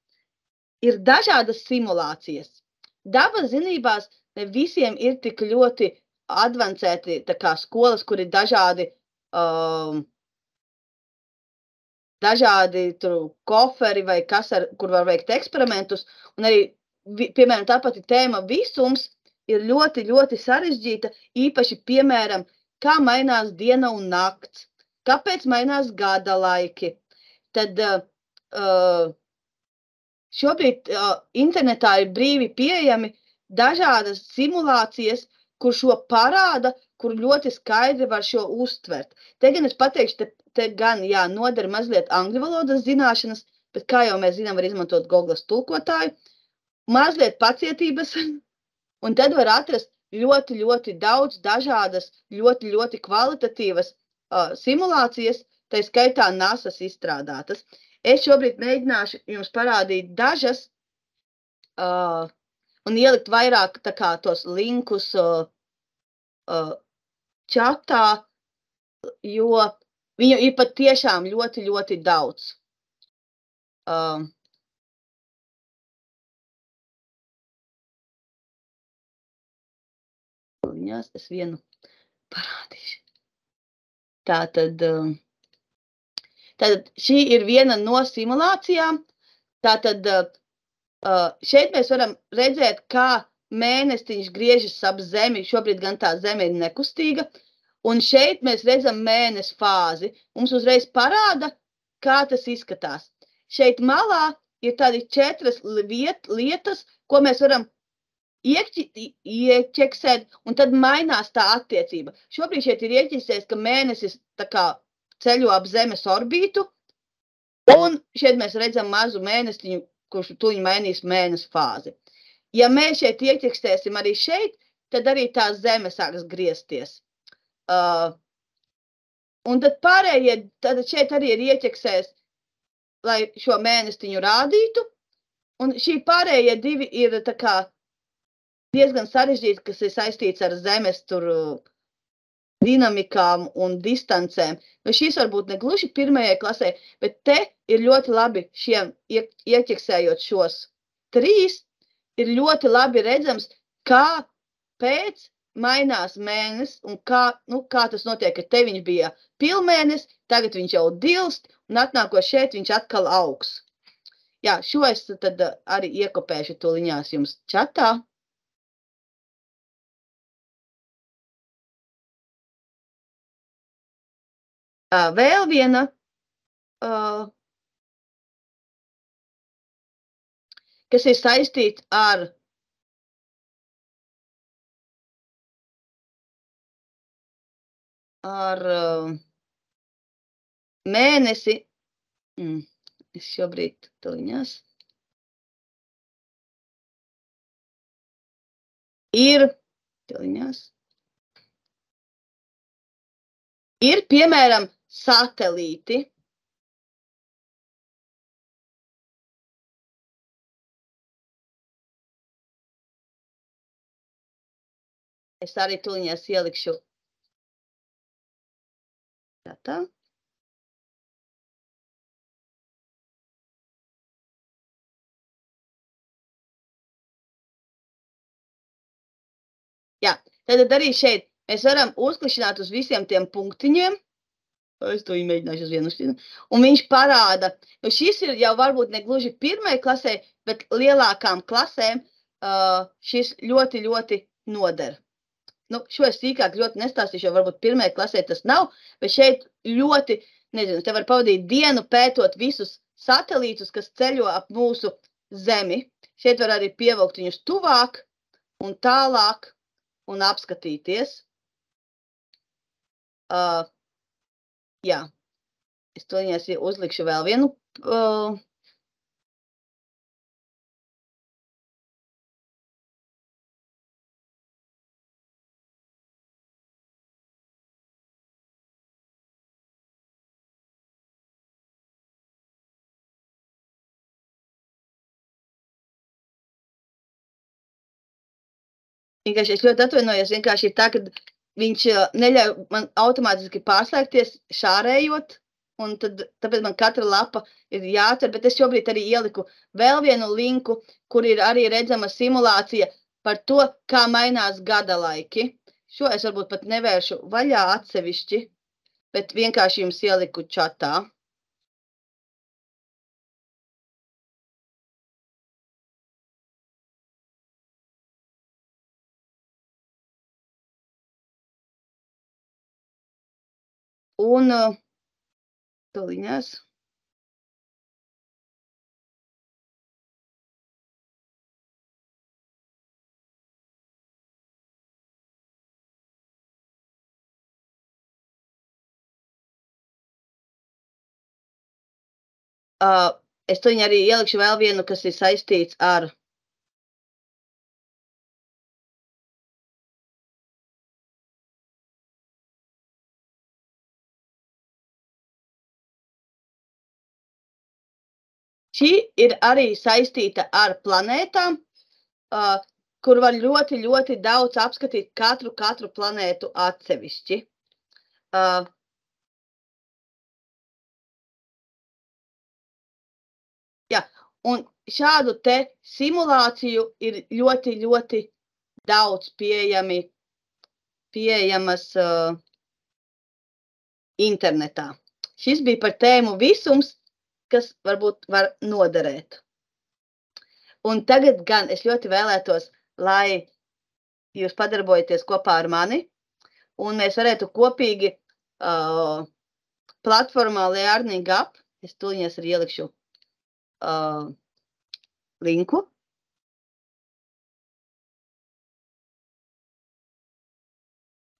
ir dažādas simulācijas. Dabas zinībās ne visiem ir tik ļoti advancēti skolas, kur ir dažādi koferi vai kur var veikt eksperimentus. Un arī, piemēram, tāpat tēma visums ir ļoti, ļoti sarežģīta, īpaši, piemēram, kā mainās diena un nakts, kāpēc mainās gada laiki. Tad šobrīd internetā ir brīvi pieejami dažādas simulācijas, kur šo parāda, kur ļoti skaidri var šo uztvert. Te gan es pateikšu, te gan, jā, noder mazliet angļu valodas zināšanas, bet kā jau mēs zinām, var izmantot Googles tulkotāju, mazliet pacietības, un tad var atrast ļoti, ļoti daudz dažādas, ļoti, ļoti kvalitatīvas simulācijas, tā skaitā NASAs izstrādātas. Es šobrīd mēģināšu jums parādīt dažas un ielikt vairāk tā kā tos linkus čatā, jo viņu ir pat tiešām ļoti, ļoti daudz. Es vienu parādīšu. Tātad šī ir viena no simulācijām. Tātad šeit mēs varam redzēt, kā mēnestiņš griežas ap Zemi. Šobrīd gan tā Zeme ir nekustīga. Un šeit mēs redzam mēnesi fāzi. Mums uzreiz parāda, kā tas izskatās. Šeit malā ir tādi 4 lietas, ko mēs varam ieķeksēt, un tad mainās tā attiecība. Šobrīd šeit ir ieķeksēts, ka mēnesis tā kā ceļo ap Zemes orbītu, un šeit mēs redzam mazu mēnestiņu, kurš tuņi mainīs mēnesi fāzi. Ja mēs šeit ieķeksēsim arī šeit, tad arī tā Zeme sāks griezties. Un tad pārējie, tad šeit arī ir ieķeksēs, lai šo mēnestiņu rādītu, un šī pārējie 2 ir tā kā diezgan sarežģīti, kas ir saistīts ar Zemes dinamikām un distancēm. Nu, šīs varbūt ne gluži pirmajai klasē, bet te ir ļoti labi šiem ieķeksējot šos 3, ir ļoti labi redzams, kā pēc mainās mēnesis un kā tas notiek, ka te viņš bija pilnmēnesis, tagad viņš jau dilst un atnāko šeit viņš atkal augs. Jā, šo es tad arī iekopēšu tuliņās jums čatā. Vēl viena kas ir saistīta ar mēnesi. Es šobrīd tuliņās. Ir, piemēram, satelīti. Es arī tuliņās ielikšu. Tā. Jā, tad arī šeit mēs varam uzklišināt uz visiem tiem punktiņiem. Es to mēģināšu uz vienu šķienu. Un viņš parāda, jo šis ir jau varbūt ne gluži pirmai klasē, bet lielākām klasēm šis ļoti, ļoti noder. Nu, šo es sīkāk ļoti nestāstīšu, jo varbūt pirmai klasē tas nav, bet šeit ļoti, nezinu, te var pavadīt dienu pētot visus satelītus, kas ceļo ap mūsu Zemi. Šeit var arī pievilkt viņus tuvāk un tālāk un apskatīties. Jā, es to uzlikšu vēl vienu. Vienkārši es ļoti atvainojos, vienkārši ir tā, ka viņš neļauj man automātiski pārslēgties šārējot, un tāpēc man katra lapa ir jāatver, bet es šobrīd arī ieliku vēl vienu linku, kur ir arī redzama simulācija par to, kā mainās gada laiki. Šo es varbūt pat nevēršu vaļā atsevišķi, bet vienkārši jums ieliku čatā. Un tuliņās. Es to arī ielikšu vēl vienu, kas ir saistīts ar Šī ir arī saistīta ar planētām, kur var ļoti, ļoti daudz apskatīt katru planētu atsevišķi. Jā, un šādu te simulāciju ir ļoti, ļoti daudz pieejamas internetā. Šis bija par tēmu visums, kas varbūt var noderēt. Un tagad gan es ļoti vēlētos, lai jūs padarbojaties kopā ar mani, un mēs varētu kopīgi platformā Learning App, es tūlīt arī ielikšu linku.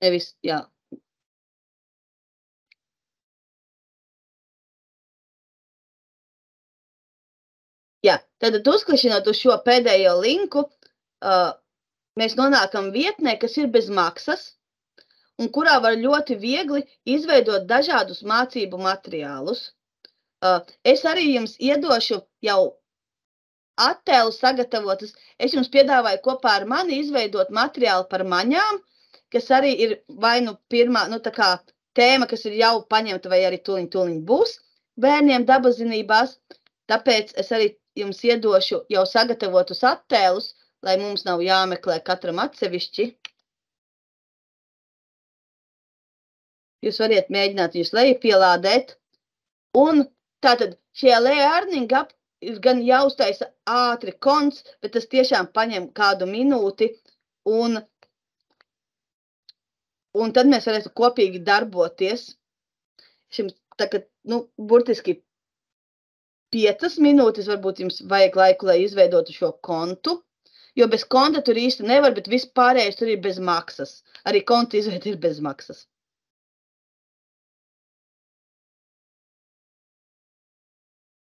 Nevis, jā. Jā, tad uzklišinot uz šo pēdējo linku, mēs nonākam vietnē, kas ir bez maksas, un kurā var ļoti viegli izveidot dažādus mācību materiālus. Es arī jums iedošu jau attēlu sagatavotas. Es jums piedāvāju kopā ar mani izveidot materiālu par maņām, kas arī ir vai nu pirmā, tā kā tēma, kas ir jau paņemta, vai arī tuliņ būs bērniem dabazinībās. Tāpēc es arī jums iedošu jau sagatavotus attēlus, lai mums nav jāmeklē katram atsevišķi. Jūs variet mēģināt jūs lejupielādēt. Un tātad šajā Learning App ir gan jāuztaisa ātri konts, bet tas tiešām paņem kādu minūti, un tad mēs varētu kopīgi darboties. Šim tagad, burtiski 5 minūtes varbūt jums vajag laiku, lai izveidotu šo kontu, jo bez konta tur īsti nevar, bet viss pārējais tur ir bez maksas. Arī konta izveida ir bez maksas.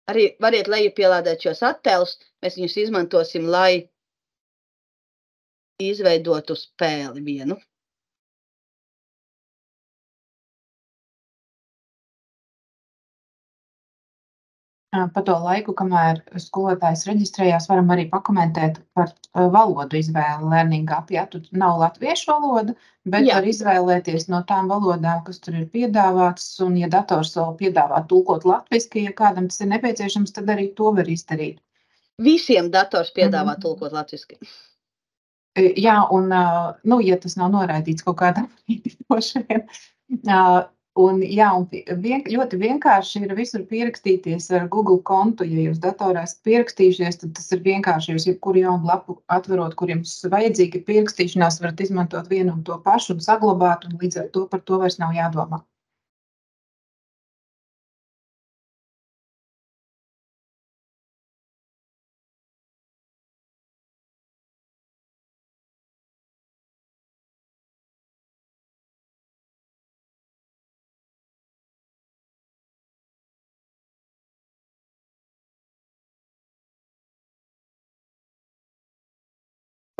Arī variet lejupielādēt šos attēlus, mēs viņus izmantosim, lai izveidotu spēli vienu. Pa to laiku, kamēr skolotājs reģistrējās, varam arī pakomentēt par valodu izvēli Learning App. Ja tur nav latviešu valoda, bet var izvēlēties no tām valodām, kas tur ir piedāvātas, un ja dators vēl piedāvā tulkot latviski, ja kādam tas ir nepieciešams, tad arī to var izdarīt. Visiem dators piedāvā tulkot latviski. Jā, un ja tas nav noraidīts kaut kādā brīdī. Un ļoti vienkārši ir visur pierakstīties ar Google kontu. Ja jūs datorā esat pierakstījušies, tad tas ir vienkārši. Jūs jebkuru jaunu lapu atverot, kur jums vajadzīga pierakstīšanās, varat izmantot vienu un to pašu un saglabāt, un līdz ar to par to vairs nav jādomā.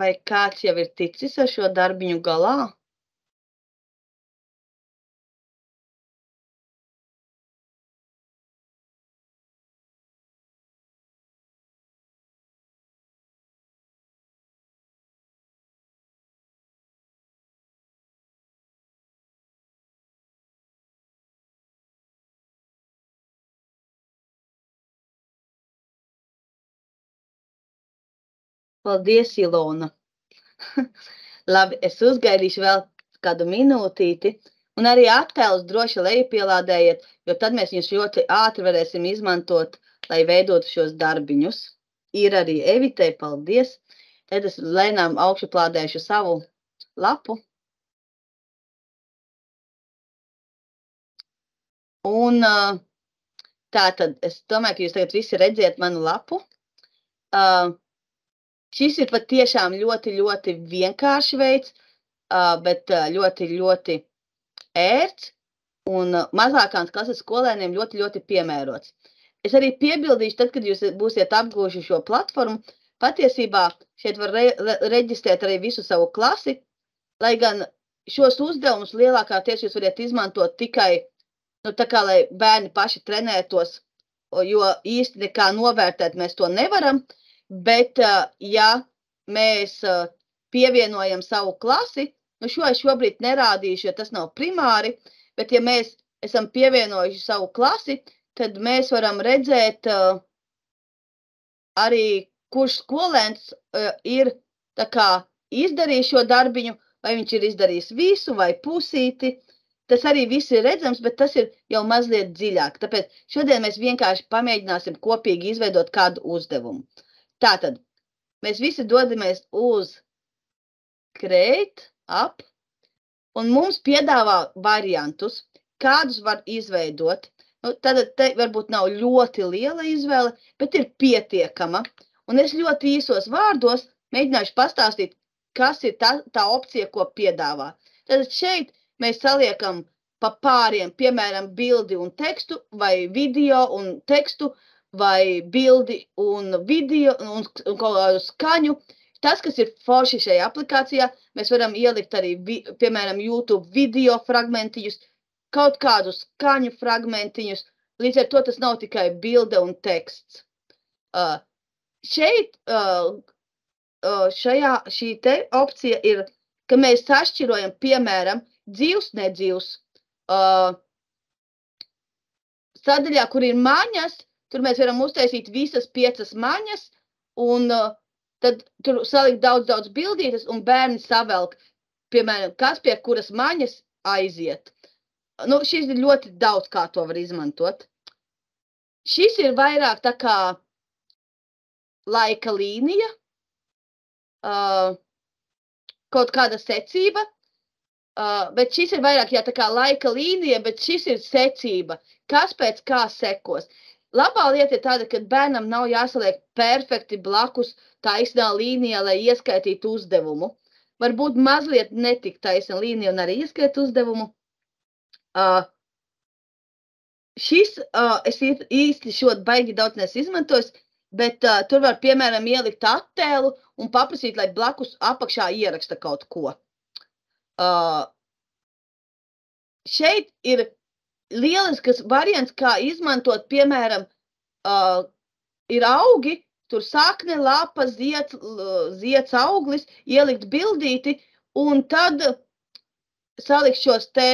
Vai kāds jau ir ticis ar šo darbiņu galā? Paldies, Ilona! Labi, es uzgaidīšu vēl kādu minūtīti, un arī attēlus droši lejupielādējiet, jo tad mēs viņus ļoti ātri varēsim izmantot, lai veidotu šos darbiņus. Ir arī Evitei, paldies! Tad es lēnām augšuplādēšu savu lapu. Un tātad, es domāju, ka jūs tagad visi redziet manu lapu. Šis ir patiešām ļoti, ļoti vienkārši veids, bet ļoti, ļoti ērts un mazākās klases skolēniem ļoti, ļoti piemērots. Es arī piebildīšu, tad, kad jūs būsiet apgūši šo platformu, patiesībā šeit var reģistrēt arī visu savu klasi, lai gan šos uzdevumus lielākā tieši jūs variet izmantot tikai, tā kā, lai bērni paši trenētos, jo īsti nekā novērtēt mēs to nevaram, bet, ja mēs pievienojam savu klasi, šo es šobrīd nerādīšu, jo tas nav primāri, bet ja mēs esam pievienojuši savu klasi, tad mēs varam redzēt arī, kurš skolēns ir tā kā izdarījis šo darbiņu, vai viņš ir izdarījis visu vai pusīti. Tas arī viss ir redzams, bet tas ir jau mazliet dziļāk. Tāpēc šodien mēs vienkārši pamēģināsim kopīgi izveidot kādu uzdevumu. Tātad, mēs visi dodamies uz Create App, un mums piedāvā variantus, kādus var izveidot. Tad te varbūt nav ļoti liela izvēle, bet ir pietiekama. Un es ļoti īsos vārdos mēģināšu pastāstīt, kas ir tā opcija, ko piedāvā. Tad šeit mēs saliekam pa pāriem, piemēram, bildi un tekstu, vai video un tekstu, vai bildi un video un kaut kādu skaņu. Tas, kas ir forši šajā aplikācijā, mēs varam ielikt arī, piemēram, YouTube video fragmentiņus, kaut kādu skaņu fragmentiņus. Līdz ar to tas nav tikai bilde un teksts. Šeit šī te opcija ir, ka mēs sašķirojam, piemēram, dzīvs, nedzīvs. Sadaļā, kur ir maņas, tur mēs varam uztaisīt visas 5 maņas, un tad tur salikt daudz bildītes, un bērni savelk, piemēram, kas pie kuras maņas aiziet. Šis ir ļoti daudz, kā to var izmantot. Šis ir vairāk tā kā laika līnija, kaut kāda secība, bet šis ir vairāk, tā kā laika līnija, bet šis ir secība, kas pēc kā sekos. Labā lieta ir tāda, ka bērnam nav jāsaliek perfekti blakus taisnā līnijā, lai ieskaitītu uzdevumu. Varbūt mazliet netik taisna līnija un arī ieskait uzdevumu. Šis es īsti šo baigi daudz izmantojis, bet tur var, piemēram, ielikt attēlu un paprasīt, lai blakus apakšā ieraksta kaut ko. Šeit ir lielisks variants, kā izmantot, piemēram, ir augi, tur sakne, lapa, zieds, auglis, ielikt bildīti un tad salikt šos te,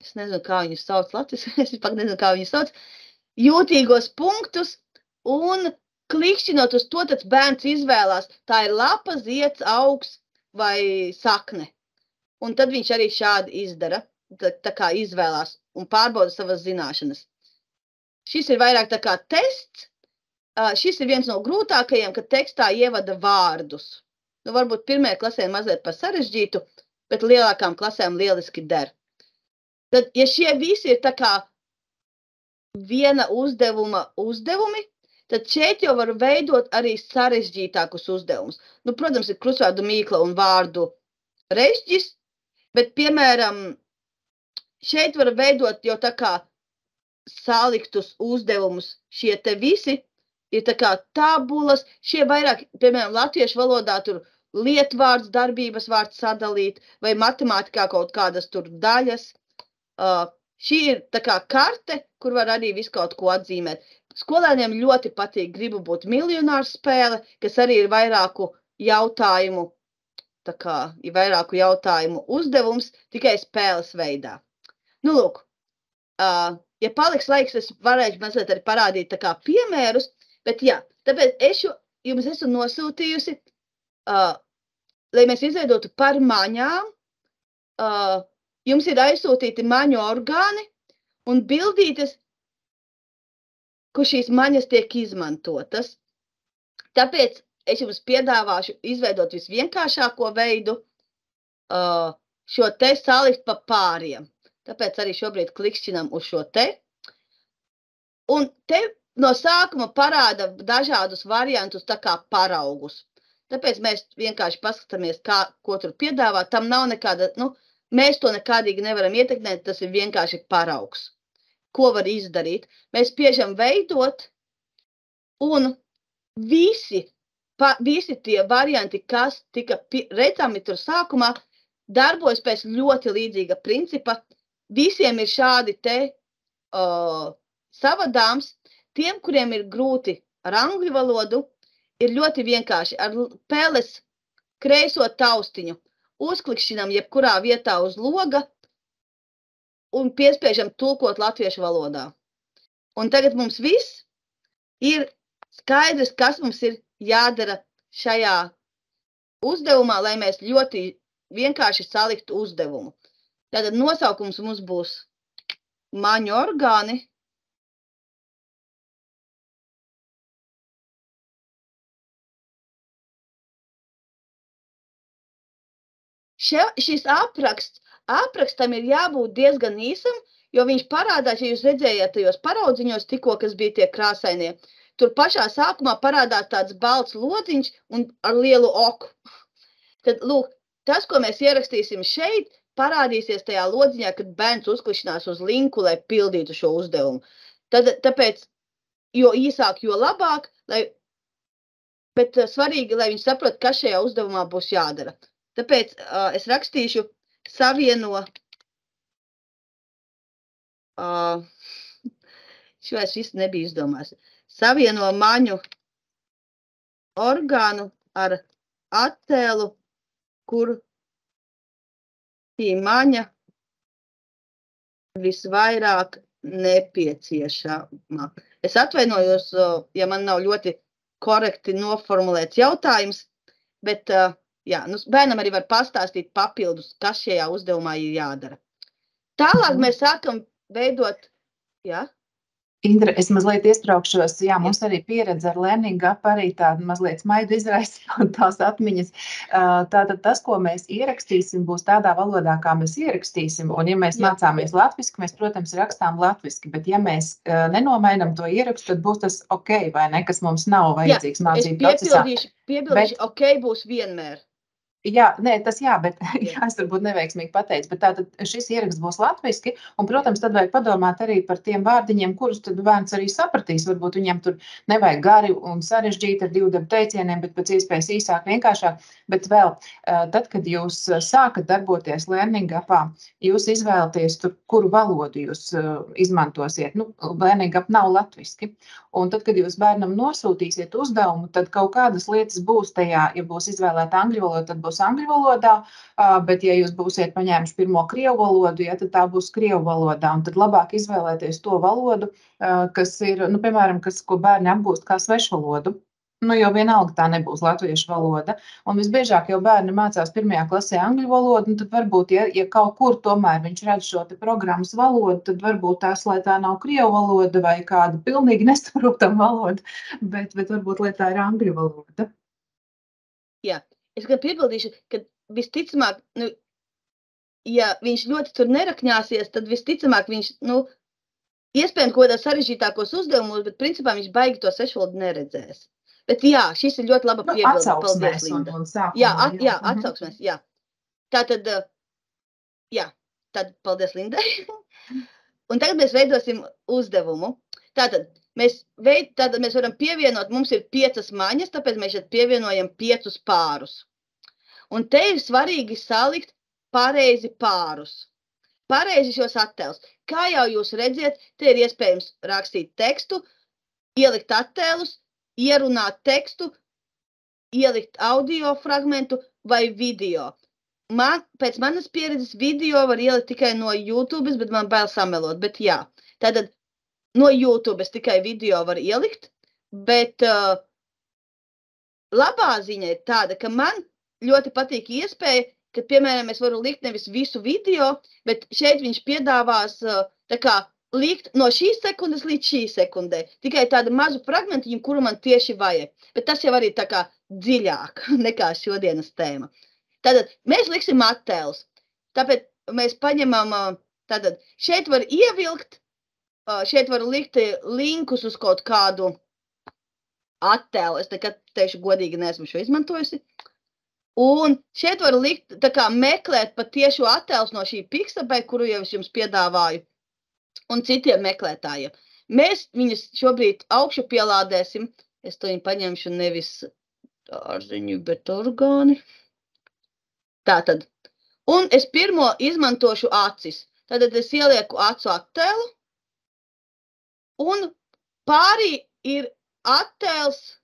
es nezinu, kā viņus sauc latviski, es vispār nezinu, kā viņus sauc, jūtīgos punktus un klikšķinot uz to, tad bērns izvēlās, tā ir lapa, zieds, augs vai sakne. Un tad viņš arī šādi izdara, tā kā izvēlās un pārbauda savas zināšanas. Šis ir vairāk tā kā tests. Šis ir viens no grūtākajiem, kad tekstā ievada vārdus. Varbūt pirmajā klasē mazliet par sarežģītu, bet lielākām klasēm lieliski der. Tad, ja šie visi ir tā kā viena uzdevuma uzdevumi, tad šeit jau var veidot arī sarežģītākus uzdevumus. Protams, ir krustvārdu mīkla un vārdu režģis, bet, piemēram, šeit var veidot jau tā kā saliktus uzdevumus. Šie te visi ir tā kā tabulas, šie vairāk, piemēram, latviešu valodā tur lietvārds, darbības vārds sadalīt, vai matemātikā kaut kādas tur daļas. Šī ir tā kā karte, kur var arī visu kaut ko atzīmēt. Skolēniem ļoti patīk Gribu būt miljonārs spēle, kas arī ir vairāku jautājumu, tā kā ir vairāku jautājumu uzdevums, tikai spēles veidā. Lūk, ja paliks laiks, es varēšu mazliet arī parādīt tā kā piemērus, bet jā, tāpēc es jums esmu nosūtījusi, lai mēs izveidotu par maņām, jums ir aizsūtīti maņu orgāni un bildītes, kur šīs maņas tiek izmantotas. Tāpēc es jums piedāvāšu izveidot visvienkāršāko veidu, šo te salikt pa pāriem. Tāpēc arī šobrīd klikšķinam uz šo te. Un te no sākuma parāda dažādus variantus, tā kā paraugus. Tāpēc mēs vienkārši paskatāmies, ko tur piedāvā. Tam nav nekāda, mēs to nekādīgi nevaram ietekmēt, tas ir vienkārši paraugs. ko var izdarīt. Mēs spiežam veidot, un visi tie varianti, kas tika redzami tur sākumā, darbojas pēc ļoti līdzīga principa. Visiem ir šādi te savadāms. Tiem, kuriem ir grūti ar angļu valodu, ir ļoti vienkārši. Ar peles kreiso taustiņu uzklikšķinam jebkurā vietā uz loga un piespiežam tulkot latviešu valodā. Un tagad mums viss ir skaidrs, kas mums ir jādara šajā uzdevumā, lai mēs ļoti vienkārši saliktu uzdevumu. Tātad nosaukums mums būs maņu orgāni. Šis aprakstam ir jābūt diezgan īsam, jo viņš parādās, ja jūs redzējāt tajos paraudziņos tikko, kas bija tie krāsainie. Tur pašā sākumā parādās tāds balts lodziņš un ar lielu oku. Tad, lūk, tas, ko mēs ierakstīsim šeit, parādīsies tajā lodziņā, kad bērns uzklišinās uz linku, lai pildītu šo uzdevumu. Tāpēc, jo īsāk, jo labāk, bet svarīgi, lai viņš saprot, kas šajā uzdevumā būs jādara. Tāpēc es rakstīšu savieno, šo es visu nebiju izdomājis, savieno maņu orgānu ar attēlu, kur šī maņa visvairāk nepieciešama. Es atvainojos, ja man nav ļoti korekti noformulēts jautājums, bet jā, bērnam arī var pastāstīt papildus, kas šajā uzdevumā ir jādara. Tālāk mēs sākam veidot, jā? Indra, es mazliet iestraukšos, jā, mums arī pieredze ar Learning Up arī tādu mazliet smaidu izraisa tās atmiņas. Tātad tas, ko mēs ierakstīsim, būs tādā valodā, kā mēs ierakstīsim, un ja mēs mācāmies latviski, mēs, protams, rakstām latviski, bet ja mēs nenomainam to ierakstu, tad būs tas ok, vai ne, kas mums nav vajadzīgs mācību procesā. Piebildīšu, ok būs vienmēr. Jā, nē, tas jā, bet jā, es varbūt neveiksmīgi pateicu, bet tātad šis ieraksts būs latviski, un, protams, tad vajag padomāt arī par tiem vārdiņiem, kurus tad bērns arī sapratīs. Varbūt viņam tur nevajag gari un sarežģīti ar divdabu teicieniem, bet pēc iespējas īsāk, vienkāršāk. Bet vēl, tad, kad jūs sākat darboties Learning Upā, jūs izvēlaties tur, kuru valodu jūs izmantosiet. Learning Up nav latviski. Un tad, kad jūs bērnam nosūtīsiet uzdevumu, tad kaut kādas lietas būs tajā, ja būs izvēlēta angļu valoda, tad būs angļu valodā, bet ja jūs būsiet paņēmuši pirmo krievu valodu, ja, tad tā būs krievu valodā. Un tad labāk izvēlēties to valodu, kas ir, piemēram, ko bērni apgūst kā svešvalodu. Jo vienalga tā nebūs latviešu valoda. Un visbiežāk jau bērni mācās pirmajā klasē angļu valodu, un tad varbūt, ja kaut kur tomēr viņš redz šo te programmas valodu, tad varbūt tās, lai tā nav krievu valoda vai kāda pilnīgi nesaprotama valoda, bet varbūt, lai tā ir angļu valoda. Jā, es gan piebildīšu, ka visticamāk, ja viņš ļoti tur nerakņāsies, tad visticamāk viņš, iespējams, kaut kādā sarežģītākos uzdevumos, bet principā viņš baigi to svešvalodu neredzēs. Bet jā, šis ir ļoti laba piebilde. Paldies, Linda. Jā, atsauksmēs, jā. Tātad, paldies, Lindai. Un tagad mēs veidosim uzdevumu. Tātad mēs varam pievienot, mums ir 5 maņas, tāpēc mēs šeit pievienojam 5 pārus. Un te ir svarīgi salikt pareizi pārus. Pareizi šos attēlus. Kā jau jūs redziet, te ir iespējams rakstīt tekstu, ielikt attēlus, ierunāt tekstu, ielikt audio fragmentu vai video. Pēc manas pieredzes video var ielikt tikai no YouTube, bet man bail samelot, bet jā. Tātad no YouTube tikai video var ielikt, bet labā ziņa ir tāda, ka man ļoti patīk iespēja, ka, piemēram, es varu likt nevis visu video, bet šeit viņš piedāvās tā kā likt no šīs sekundes līdz šī sekundē. Tikai tādu mazu fragmentiņu, kuru man tieši vajag. Bet tas jau arī tā kā dziļāk nekā šodienas tēma. Tātad mēs liksim attēlus. Tāpēc mēs paņemam, tātad šeit var ievilkt, šeit var likt linkus uz kaut kādu attēlu. Es nekad teikšu godīgi neesmu šo izmantojusi. Un šeit var likt, tā kā meklēt pat tiešo attēlus no šī Pixabay, kuru jau es jums piedāvāju. un citiem meklētājiem. Mēs viņus šobrīd augšu pielādēsim. Es to viņu paņemšu nevis dārziņu, bet orgāni. Tātad. Un es pirmo izmantošu acis. Tātad es ielieku acu attēlu. Un pārī ir attēls,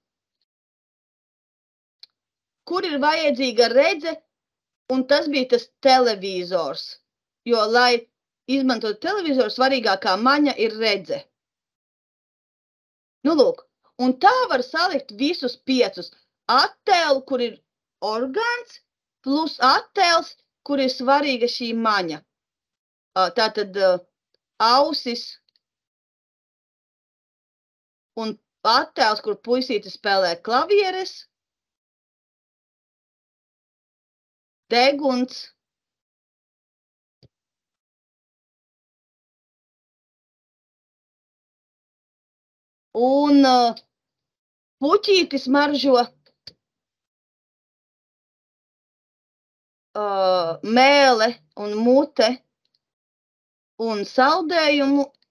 kur ir vajadzīga redze, un tas bija tas televizors. Jo, lai izmantot televizoru, svarīgākā maņa ir redze. Nu, lūk. Un tā var salikt visus 5 attēlu, kur ir orgāns, plus attēls, kur ir svarīga šī maņa. Tātad ausis un attēls, kur puisīte spēlē klavieres, deguns, un puķītis maržo mēle un mute un saldējums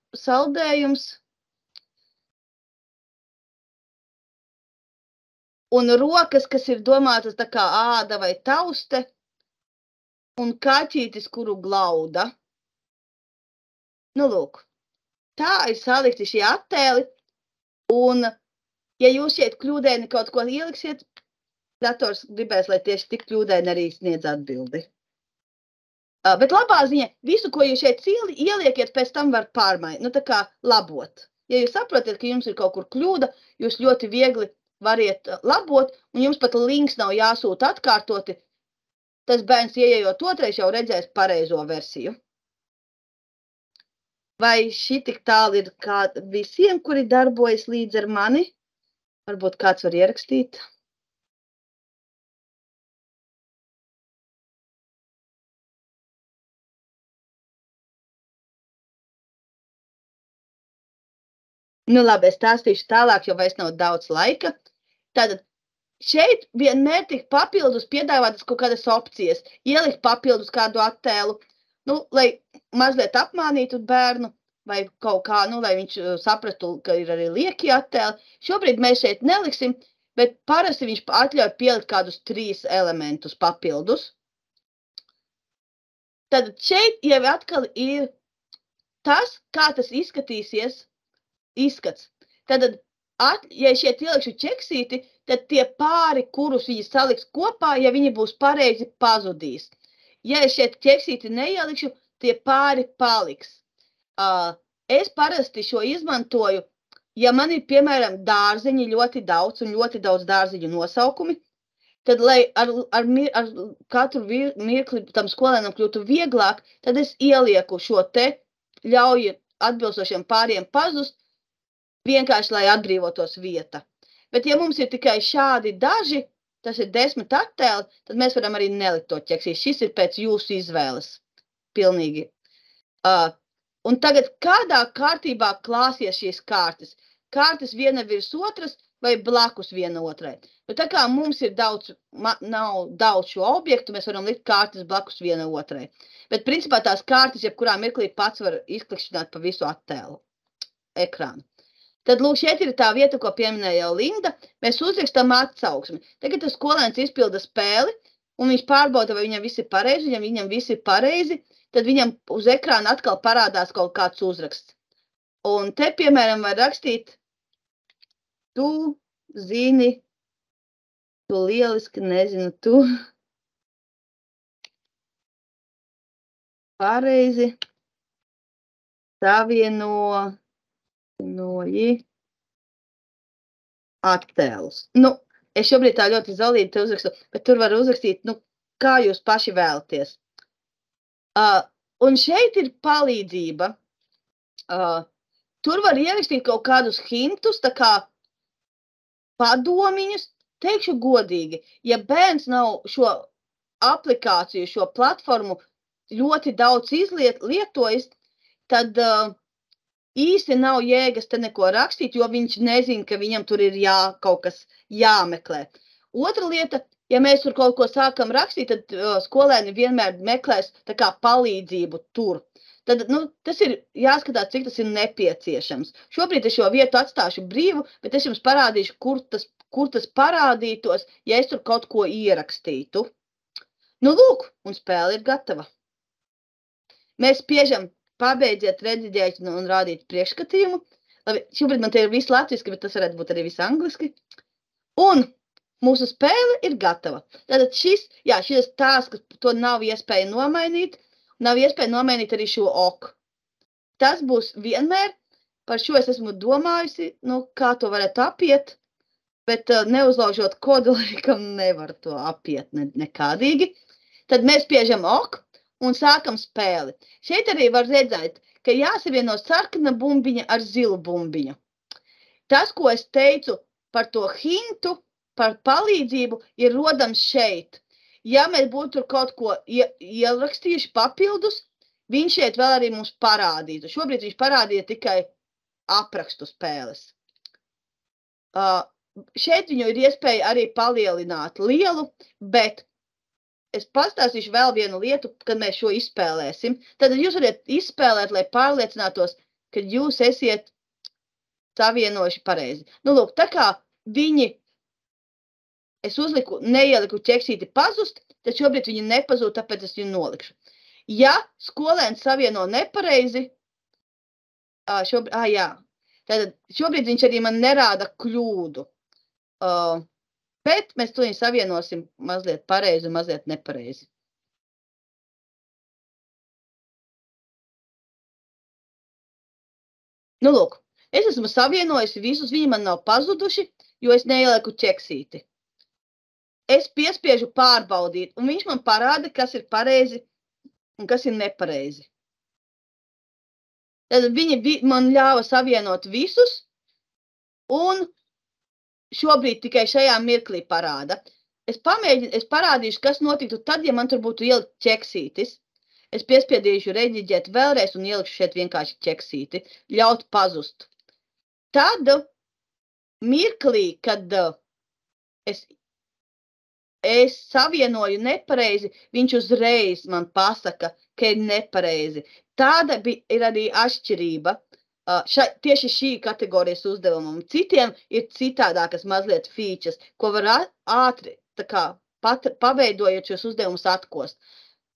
un rokas, kas ir domātas tā kā āda vai tauste, un kaķītis, kuru glauda. Nu, lūk. Tā ir salikti šie attēli, un, ja jūs šeit kļūdēni kaut ko ieliksiet, dators gribēs, lai tieši tik kļūdēni arī sniedz atbildi. Bet labā ziņa, visu, ko jūs šeit ieliekiet, pēc tam var pārmainīt, nu tā kā labot. Ja jūs saprotat, ka jums ir kaut kur kļūda, jūs ļoti viegli variet labot, un jums pat links nav jāsūta atkārtoti, tas bērns ieejot otrais jau redzēs pareizo versiju. Vai šī tik tālu ir visiem, kuri darbojas līdz ar mani? Varbūt kāds var ierakstīt. Nu labi, es stāstīšu tālāk, jo vairs nav daudz laika. Tātad šeit vienmēr tik papildus piedāvātas kaut kādas opcijas. Ielikt papildus kādu attēlu, nu, lai mazliet apmānītu bērnu, vai kaut kā, nu, lai viņš saprastu, ka ir arī lieki attēli. Šobrīd mēs šeit neliksim, bet parasti viņš atļauj pielikt kādus 3 elementus papildus. Tad šeit jau atkal ir tas, kā tas izskatīsies izskats. Tad, ja šeit ielikšu ķeksīti, tad tie pāri, kurus viņi saliks kopā, ja viņi būs pareizi, pazudīs. Ja es šeit ķeksīti neielikšu, tie pāri paliks. Es parasti šo izmantoju, ja man ir, piemēram, dārziņi ļoti daudz un ļoti daudz dārziņu nosaukumi, tad, lai ar katru mirkli tam skolēnam kļūtu vieglāk, tad es ielieku šo te, ļauju atbilstošiem pāriem pazust, vienkārši, lai atbrīvotos vieta. Bet, ja mums ir tikai šādi daži, tas ir 10 attēli, tad mēs varam arī nelikt to ķeksīt. Šis ir pēc jūsu izvēles. Pilnīgi. Un tagad kādā kārtībā klāsies šīs kārtas? Kārtas viena virs otras vai blakus viena otrai? Nu, tā kā mums ir nav daudz šo objektu, mēs varam likt kārtas blakus viena otrai. Bet, principā, tās kārtas, jebkurā mirklī pats var izklikšķināt pa visu attēlu ekrānu. Tad, lūk, šeit ir tā vieta, ko pieminēja jau Linda. Mēs uzrakstam atsauksmi. Tagad tas skolēns izpilda spēli, un viņš pārbauda, vai viņam viss ir pareizi. Ja viņam viss ir pareizi, tad viņam uz ekrāna atkal parādās kaut kāds uzraksts. Un te, piemēram, var rakstīt, tu zini, tu lieliski nezinu, tu pareizi savienoji attēlus. Nu, es šobrīd tā ļoti zolīti te uzrakstu, bet tur var uzrakstīt, nu, kā jūs paši vēlaties. Un šeit ir palīdzība. Tur var ierakstīt kaut kādus hintus, tā kā padomiņus. Teikšu godīgi, ja bērns nav šo aplikāciju, šo platformu ļoti daudz lietojis, tad īsti nav jēgas te neko rakstīt, jo viņš nezina, ka viņam tur ir kaut kas jāmeklē. Otra lieta, ja mēs tur kaut ko sākam rakstīt, tad skolēni vienmēr meklēs tā kā palīdzību tur. Tad, tas ir jāskatās, cik tas ir nepieciešams. Šobrīd es šo vietu atstāšu brīvu, bet es jums parādīšu, kur tas parādītos, ja es tur kaut ko ierakstītu. Lūk, un spēle ir gatava. Mēs spiežam, pabeidziet, rediģēt un rādīt priekšskatījumu. Labi, šobrīd man te ir viss latviski, bet tas varētu būt arī viss angliski. Un mūsu spēle ir gatava. Tātad šis tās, ka to nav iespēja nomainīt, nav iespēja nomainīt arī šo oku. Tas būs vienmēr, par šo es esmu domājusi, kā to varētu apiet, bet neuzlaužot kodoli, kam nevar to apiet nekādīgi. Tad mēs spiežam oku un sākam spēli. Šeit arī var redzēt, ka jāsavieno sarkana bumbiņa ar zilu bumbiņu. Tas, ko es teicu par to hintu, par palīdzību, ir rodams šeit. Ja mēs būtu kaut ko ierakstījuši papildus, viņš šeit vēl arī mums parādītu. Šobrīd viņš parādīja tikai aprakstu spēles. Šeit viņu ir iespēja arī palielināt lielu, bet es pastāstīšu vēl vienu lietu, kad mēs šo izspēlēsim. Tad jūs varat izspēlēt, lai pārliecinātos, ka jūs esiet savienojuši pareizi. Lūk, tā kā viņi, es neieliku ķeksīti pazust, tad šobrīd viņi nepazūd, tāpēc es viņu nolikšu. Ja skolēns savieno nepareizi, šobrīd viņš arī man nerāda kļūdu. Bet mēs to viņu savienosim mazliet pareizi un mazliet nepareizi. Lūk, es esmu savienojusi visus, viņi man nav pazuduši, jo es neielieku ķeksīti. Es piespiežu pārbaudīt, un viņš man parāda, kas ir pareizi un kas ir nepareizi. Tad viņi man ļāva savienot visus, un šobrīd tikai šajā mirklī parāda. Es parādīšu, kas notiktu tad, ja man tur būtu ielikt ķeksītis. Es piespiedīšu rediģēt vēlreiz un ielikšu šeit vienkārši ķeksīti, ļaut pazust. Tad mirklī, kad es savienoju nepareizi, viņš uzreiz man pasaka, ka ir nepareizi. Tāda ir arī atšķirība. Tieši šī kategorijas uzdevumam. Citiem ir citādākas mazliet features, ko var ātri paveidojot šos uzdevumus atkost.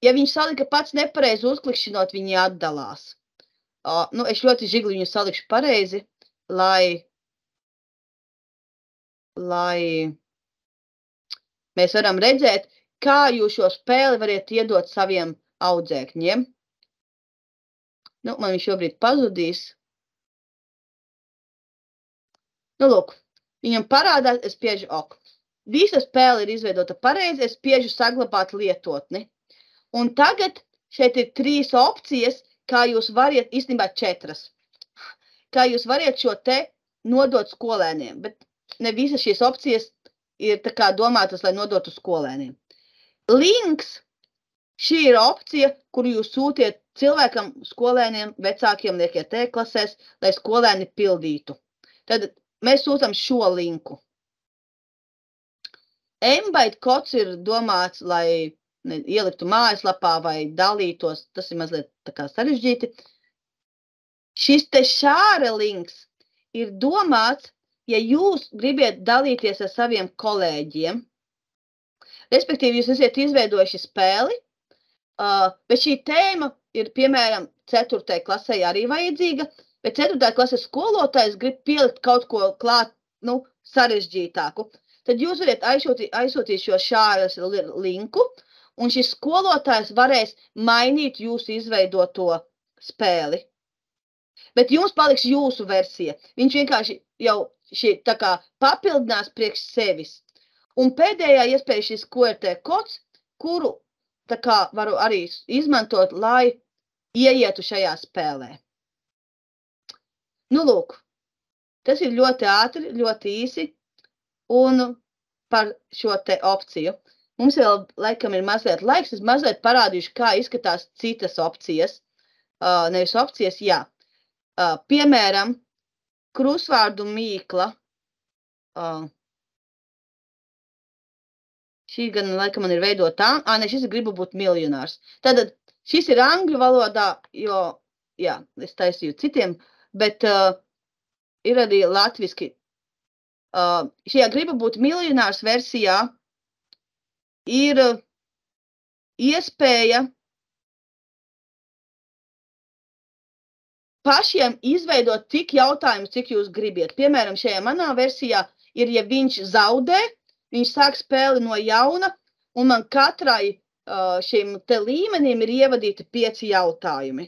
Ja viņš salika pats nepareizi uzklikšķinot, viņi atdalās. Es ļoti žigli viņu salikšu pareizi, lai mēs varam redzēt, kā jūs šo spēli variet iedot saviem audzēkņiem. Man viņš šobrīd pazudīs. Lūk, viņam parādās, es spiežu ok. Visa spēle ir izveidota pareizi, es spiežu saglabāt lietotni. Un tagad šeit ir 3 opcijas, kā jūs variet, īstenībā 4, kā jūs variet šo te nodot skolēniem, bet ne visas šīs opcijas ir tā kā domātas, lai nodotu skolēniem. Links, šī ir opcija, kuru jūs sūtiet cilvēkam, skolēniem, vecākiem, liekiet e-klasēs, lai skolēni pildītu. Tad mēs sūtam šo linku. Embed kods ir domāts, lai ieliktu mājaslapā vai dalītos, tas ir mazliet tā kā sarežģīti. Šis te šāra links ir domāts, ja jūs gribiet dalīties ar saviem kolēģiem, respektīvi jūs esat izveidojuši spēli, bet šī tēma ir, piemēram, 4. klasē arī vajadzīga, bet 4. klases skolotājs grib pielikt kaut ko klāt, sarežģītāku. Tad jūs varat aizsūtīt šo šāras linku, un šis skolotājs varēs mainīt jūsu izveidoto spēli. Bet jums paliks jūsu versija. Viņš vienkārši jau tā kā papildinās priekš sevis. Un pēdējā iespēja šis QRT kods, kuru tā kā varu arī izmantot, lai ieietu šajā spēlē. Lūk, tas ir ļoti ātri, ļoti īsi un par šo te opciju. Mums vēl laikam ir mazliet laiks, es mazliet parādīšu, kā izskatās citas opcijas. Nevis opcijas, jā. Piemēram, krusvārdu mīkla. Šī gan, laikam, man ir veidota, šis ir gribu būt miljonārs. Tātad šis ir angļu valodā, jo, jā, es taisīju citiem, bet ir arī latviski. Šajā gribu būt miljonārs versijā ir iespēja pašiem izveidot tik jautājumus, cik jūs gribiet. Piemēram, šajā manā versijā ir, ja viņš zaudē, viņš sāk spēli no jauna, un man katrai šiem te līmenim ir ievadīti 5 jautājumi.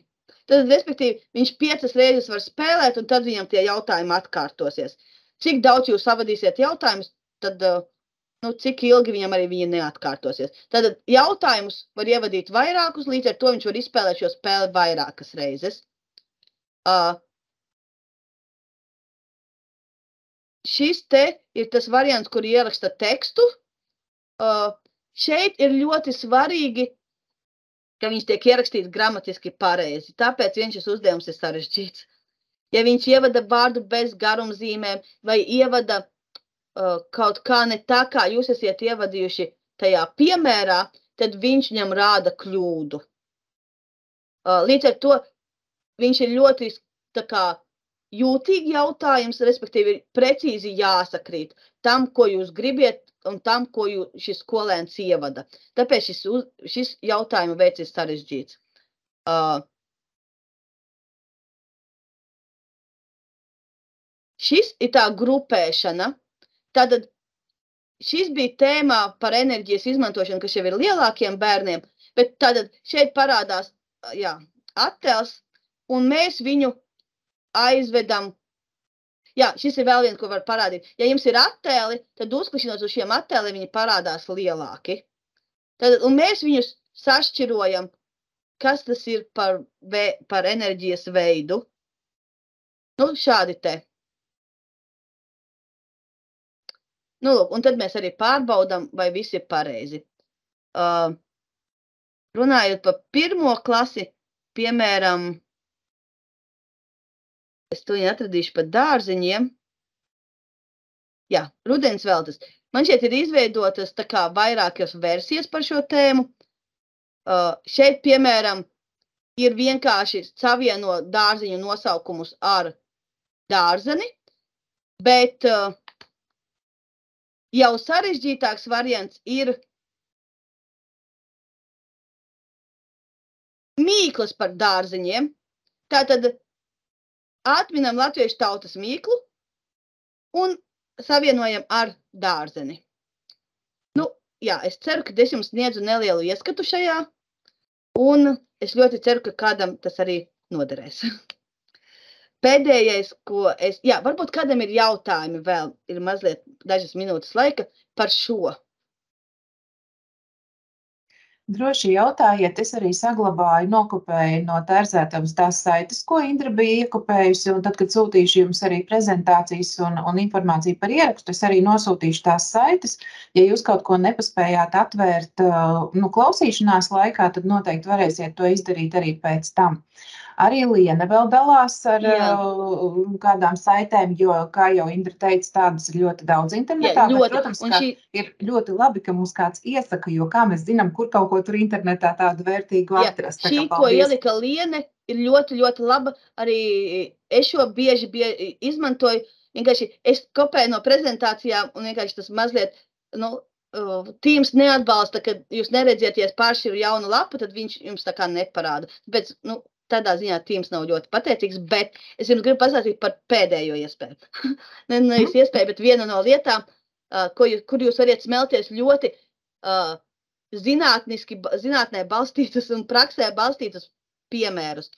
Tad, respektīvi, viņš 5 reizes var spēlēt, un tad viņam tie jautājumi atkārtosies. Cik daudz jūs savadīsiet jautājumus, tad, cik ilgi viņam arī viņi neatkārtosies. Tad jautājumus var ievadīt vairākus, līdz ar to viņš var izspēlēt šo spēli vairākas reizes. Šis te ir tas variants, kur ieraksta tekstu. Šeit ir ļoti svarīgi, ka viņš tiek ierakstīts gramatiski pareizi. Tāpēc šis uzdevums ir sarežģīts. Ja viņš ievada vārdu bez garumzīmēm vai ievada kaut kā ne tā, kā jūs esiet ievadījuši tajā piemērā, tad viņš viņam rāda kļūdu. Līdz ar to viņš ir ļoti tā kā jūtīgi jautājums, respektīvi precīzi jāsakrīt tam, ko jūs gribiet un tam, ko šis skolēns ievada. Tāpēc šis jautājuma veids ir sarežģīts. Šis ir tā grupēšana. Tātad šis bija tēmā par enerģijas izmantošanu, kas jau ir lielākiem bērniem, bet tātad šeit parādās attēls, un mēs viņu aizvedam. Jā, šis ir vēl viens, ko var parādīt. Ja jums ir attēli, tad uzklišinot uz šiem attēliem, viņi parādās lielāki. Tad, un mēs viņus sašķirojam, kas tas ir par enerģijas veidu. Šādi te. Lūk, un tad mēs arī pārbaudam, vai viss ir pareizi. Runājot par 1. klasi, piemēram, es to atradīšu par dārziņiem. Jā, rudens veltes. Man šeit ir izveidotas tā kā vairākas versijas par šo tēmu. Šeit, piemēram, ir vienkārši savieno dārziņu nosaukumus ar dārzeni, bet jau sarežģītāks variants ir mīklas par dārziņiem. Tātad atminam latviešu tautas mīklu un savienojam ar dārzeni. Jā, es ceru, ka es jums sniedzu nelielu ieskatu šajā, un es ļoti ceru, ka kādam tas arī noderēs. Pēdējais, varbūt kādam ir jautājumi vēl, ir mazliet dažas minūtes laika par šo. Droši jautājiet, es arī saglabāju, nokopēju no Tērzētavas tās saites, ko Indra bija iekopējusi, un tad, kad sūtīšu jums arī prezentācijas un informāciju par ierakstu, es arī nosūtīšu tās saites. Ja jūs kaut ko nepaspējāt atvērt klausīšanās laikā, tad noteikti varēsiet to izdarīt arī pēc tam. Arī Liena vēl dalās ar kādām saitēm, jo, kā jau Indra teica, tādas ir ļoti daudz internetā. Jā, bet, protams, ir ļoti labi, ka mums kāds iesaka, jo kā mēs zinām, kur kaut ko tur internetā tādu vērtīgu atrast. Šī, ko ielika Liene, ir ļoti, ļoti laba. Arī es šo bieži izmantoju. Vienkārši es kopēju no prezentācijām un vienkārši tas mazliet, Teams neatbalsta, kad jūs neredzieties pāršķiru jaunu lapu, tad viņš jums tā kā neparāda. Tāpēc, tādā ziņā Teams nav ļoti pateicīgs, bet es jums gribu pastāstīt par pēdējo iespēju. Nevis iespēju, bet viena no lietām, kur jūs variet smelties ļoti zinātnē balstītus un praksē balstītus piemērus.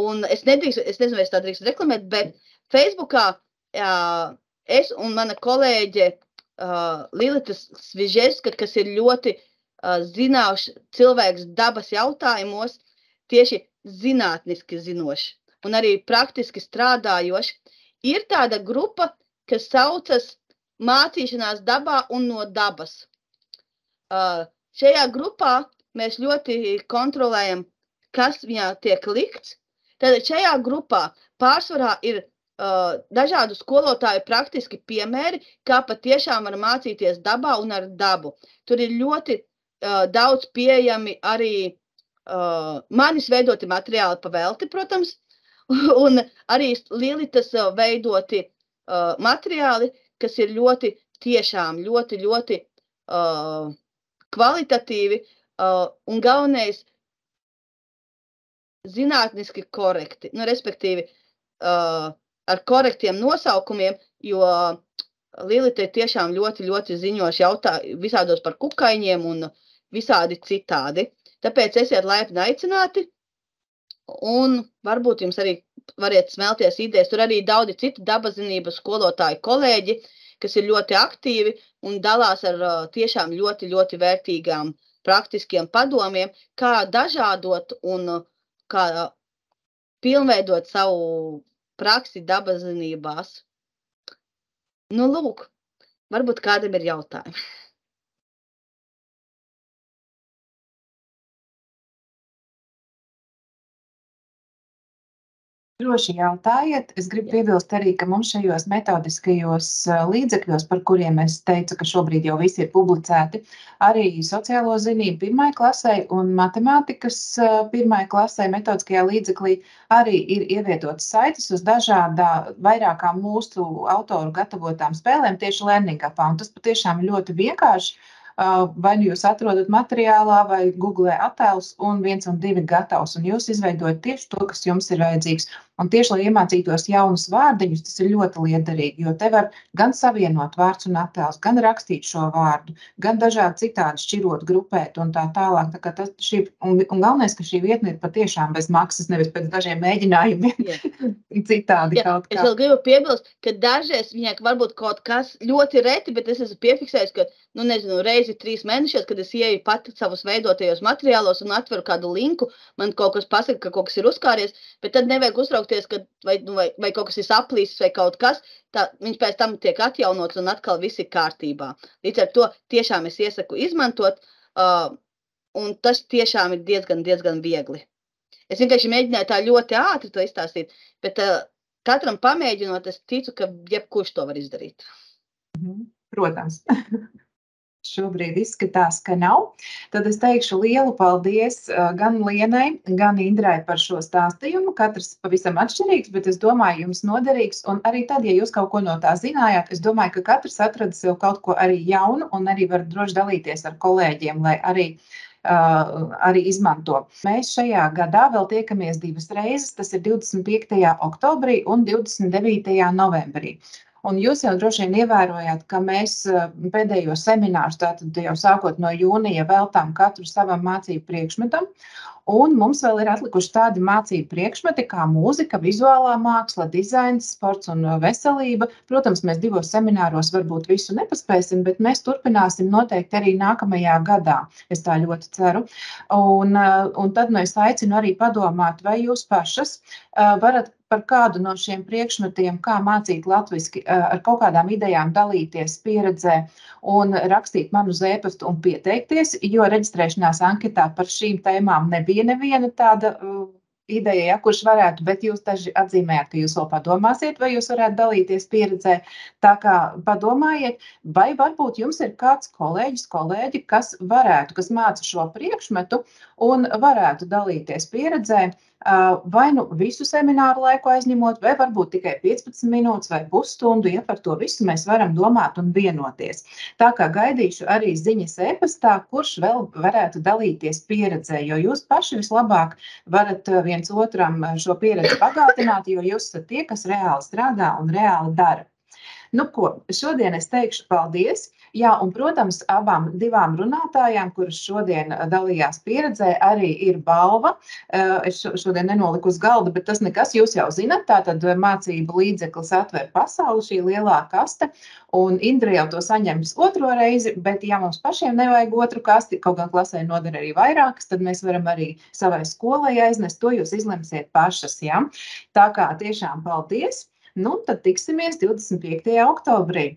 Un es nezinu, vai es tā drīkstu reklamēt, bet Facebookā es un mana kolēģe Lilita Svižeska, kas ir ļoti zināšs cilvēks dabas jautājumos, tieši zinātniski zinoši un arī praktiski strādājoši. Ir tāda grupa, kas saucas Mācīšanās dabā un no dabas. Šajā grupā mēs ļoti kontrolējam, kas viņā tiek likts. Tad šajā grupā pārsvarā ir dažādu skolotāju praktiski piemēri, kā patiešām var mācīties dabā un ar dabu. Tur ir ļoti daudz pieejami arī manis veidoti materiāli pa velti, protams, un arī Lilitas veidoti materiāli, kas ir ļoti tiešām, ļoti kvalitatīvi un galvenais zinātniski korekti, respektīvi ar korektiem nosaukumiem, jo Lilita ir tiešām ļoti ziņoši visādos par kukaiņiem un visādi citādi. Tāpēc esiet laipni aicināti un varbūt jums arī variet smelties idejas. Tur arī daudzi citi dabazinības skolotāji kolēģi, kas ir ļoti aktīvi un dalās ar tiešām ļoti vērtīgām praktiskiem padomiem, kā dažādot un kā pilnveidot savu praksi dabazinībās. Nu, lūk, varbūt kādam ir jautājumi. Droši jautājiet. Es gribu piebilst arī, ka mums šajos metodiskajos līdzekļos, par kuriem es teicu, ka šobrīd jau visi ir publicēti, arī sociālo zinību 1. klasē un matemātikas 1. klasē metodiskajā līdzeklī arī ir ievietotas saites uz vairākām mūsu autoru gatavotām spēlēm tieši Learning-appā. Un tas patiešām ļoti vienkārši. Vai nu jūs atrodat materiālā vai googlē attēlus un 1 un 2 gatavs, un jūs izveidojat tieši to, kas jums ir vajadzīgs. Un tieši, lai iemācītos jaunus vārdiņus, tas ir ļoti liederīgi, jo te var gan savienot vārds un attēls, gan rakstīt šo vārdu, gan dažādi citādi šķirot, grupēt un tā tālāk. Tā kā un galvenais, ka šī vietne ir patiešām bez maksas, nevis pēc dažiem mēģinājumiem citādi kaut kā. Es vēl gribu piebilst, ka dažreiz viņai varbūt kaut kas ļoti reti, bet es esmu piefiksējis, ka, reizi 3 mēnešos, kad es ieju pati savus veidotajos materiālos un atveru kādu linku, man kaut kas pasaka, ka kaut kas ir uzkāries, bet tad nevajag uztraukties, ka vai kaut kas ir saplīsis vai kaut kas, viņš pēc tam tiek atjaunots un atkal viss ir kārtībā. Līdz ar to tiešām es iesaku izmantot, un tas tiešām ir diezgan viegli. Es vienkārši mēģināju tā ļoti ātri to izstāstīt, bet katram pamēģinot, es ticu, ka jebkurš to var izdarīt. Protams. Šobrīd izskatās, ka nav. Tad es teikšu lielu paldies gan Lienai, gan Indrai par šo stāstījumu. Katrs pavisam atšķirīgs, bet es domāju, jums noderīgs. Un arī tad, ja jūs kaut ko no tā zinājāt, es domāju, ka katrs atrada sev kaut ko arī jaunu un arī var droši dalīties ar kolēģiem, lai arī izmanto. Mēs šajā gadā vēl tiekamies 2 reizes, tas ir 25. oktobrī un 29. novembrī. Un jūs jau droši vien ievērojāt, ka mēs pēdējos seminārus, tātad jau sākot no jūnija, veltām katru savam mācību priekšmetam. Un mums vēl ir atlikuši tādi mācību priekšmeti kā mūzika, vizuālā māksla, dizains, sports un veselība. Protams, mēs 2 semināros varbūt visu nepaspēsim, bet mēs turpināsim noteikti arī nākamajā gadā. Es tā ļoti ceru. Un tad es aicinu arī padomāt, vai jūs pašas varat par kādu no šiem priekšmetiem, kā mācīt latviski, ar kaut kādām idejām dalīties pieredzē un rakstīt man uz e-pastu un pieteikties, jo reģistrēšanās anketā par šīm tēmām nebija neviena tāda ideja, kurš varētu, bet jūs daži atzīmējāt, ka jūs vēl padomāsiet, vai jūs varētu dalīties pieredzē. Tā kā padomājiet, vai varbūt jums ir kāds kolēģi, kas māca šo priekšmetu un varētu dalīties pieredzē, vai nu visu semināru laiku aizņemot, vai varbūt tikai 15 minūtes vai pusstundu, ja par to visu mēs varam domāt un vienoties. Tā kā gaidīšu arī ziņas e-pastā, kurš vēl varētu dalīties pieredzē, jo jūs paši vislabāk varat viens otram šo pieredzi bagātināt, jo jūs esat tie, kas reāli strādā un reāli dara. Nu ko, šodien es teikšu paldies. Jā, un, protams, abām 2 runātājām, kuras šodien dalījās pieredzē, arī ir balva. Es šodien nenoliku uz galda, bet tas nekas, jūs jau zinat, tātad mācību līdzeklis Atver pasauli, šī lielā kaste, un Indra jau to saņems 2. reizi, bet ja mums pašiem nevajag 2 kasti, kaut gan klasē noder arī vairākas, tad mēs varam arī savai skolai aiznest, to jūs izlemsiet pašas, jā. Tā kā tiešām paldies, nu tad tiksimies 25. oktobrī.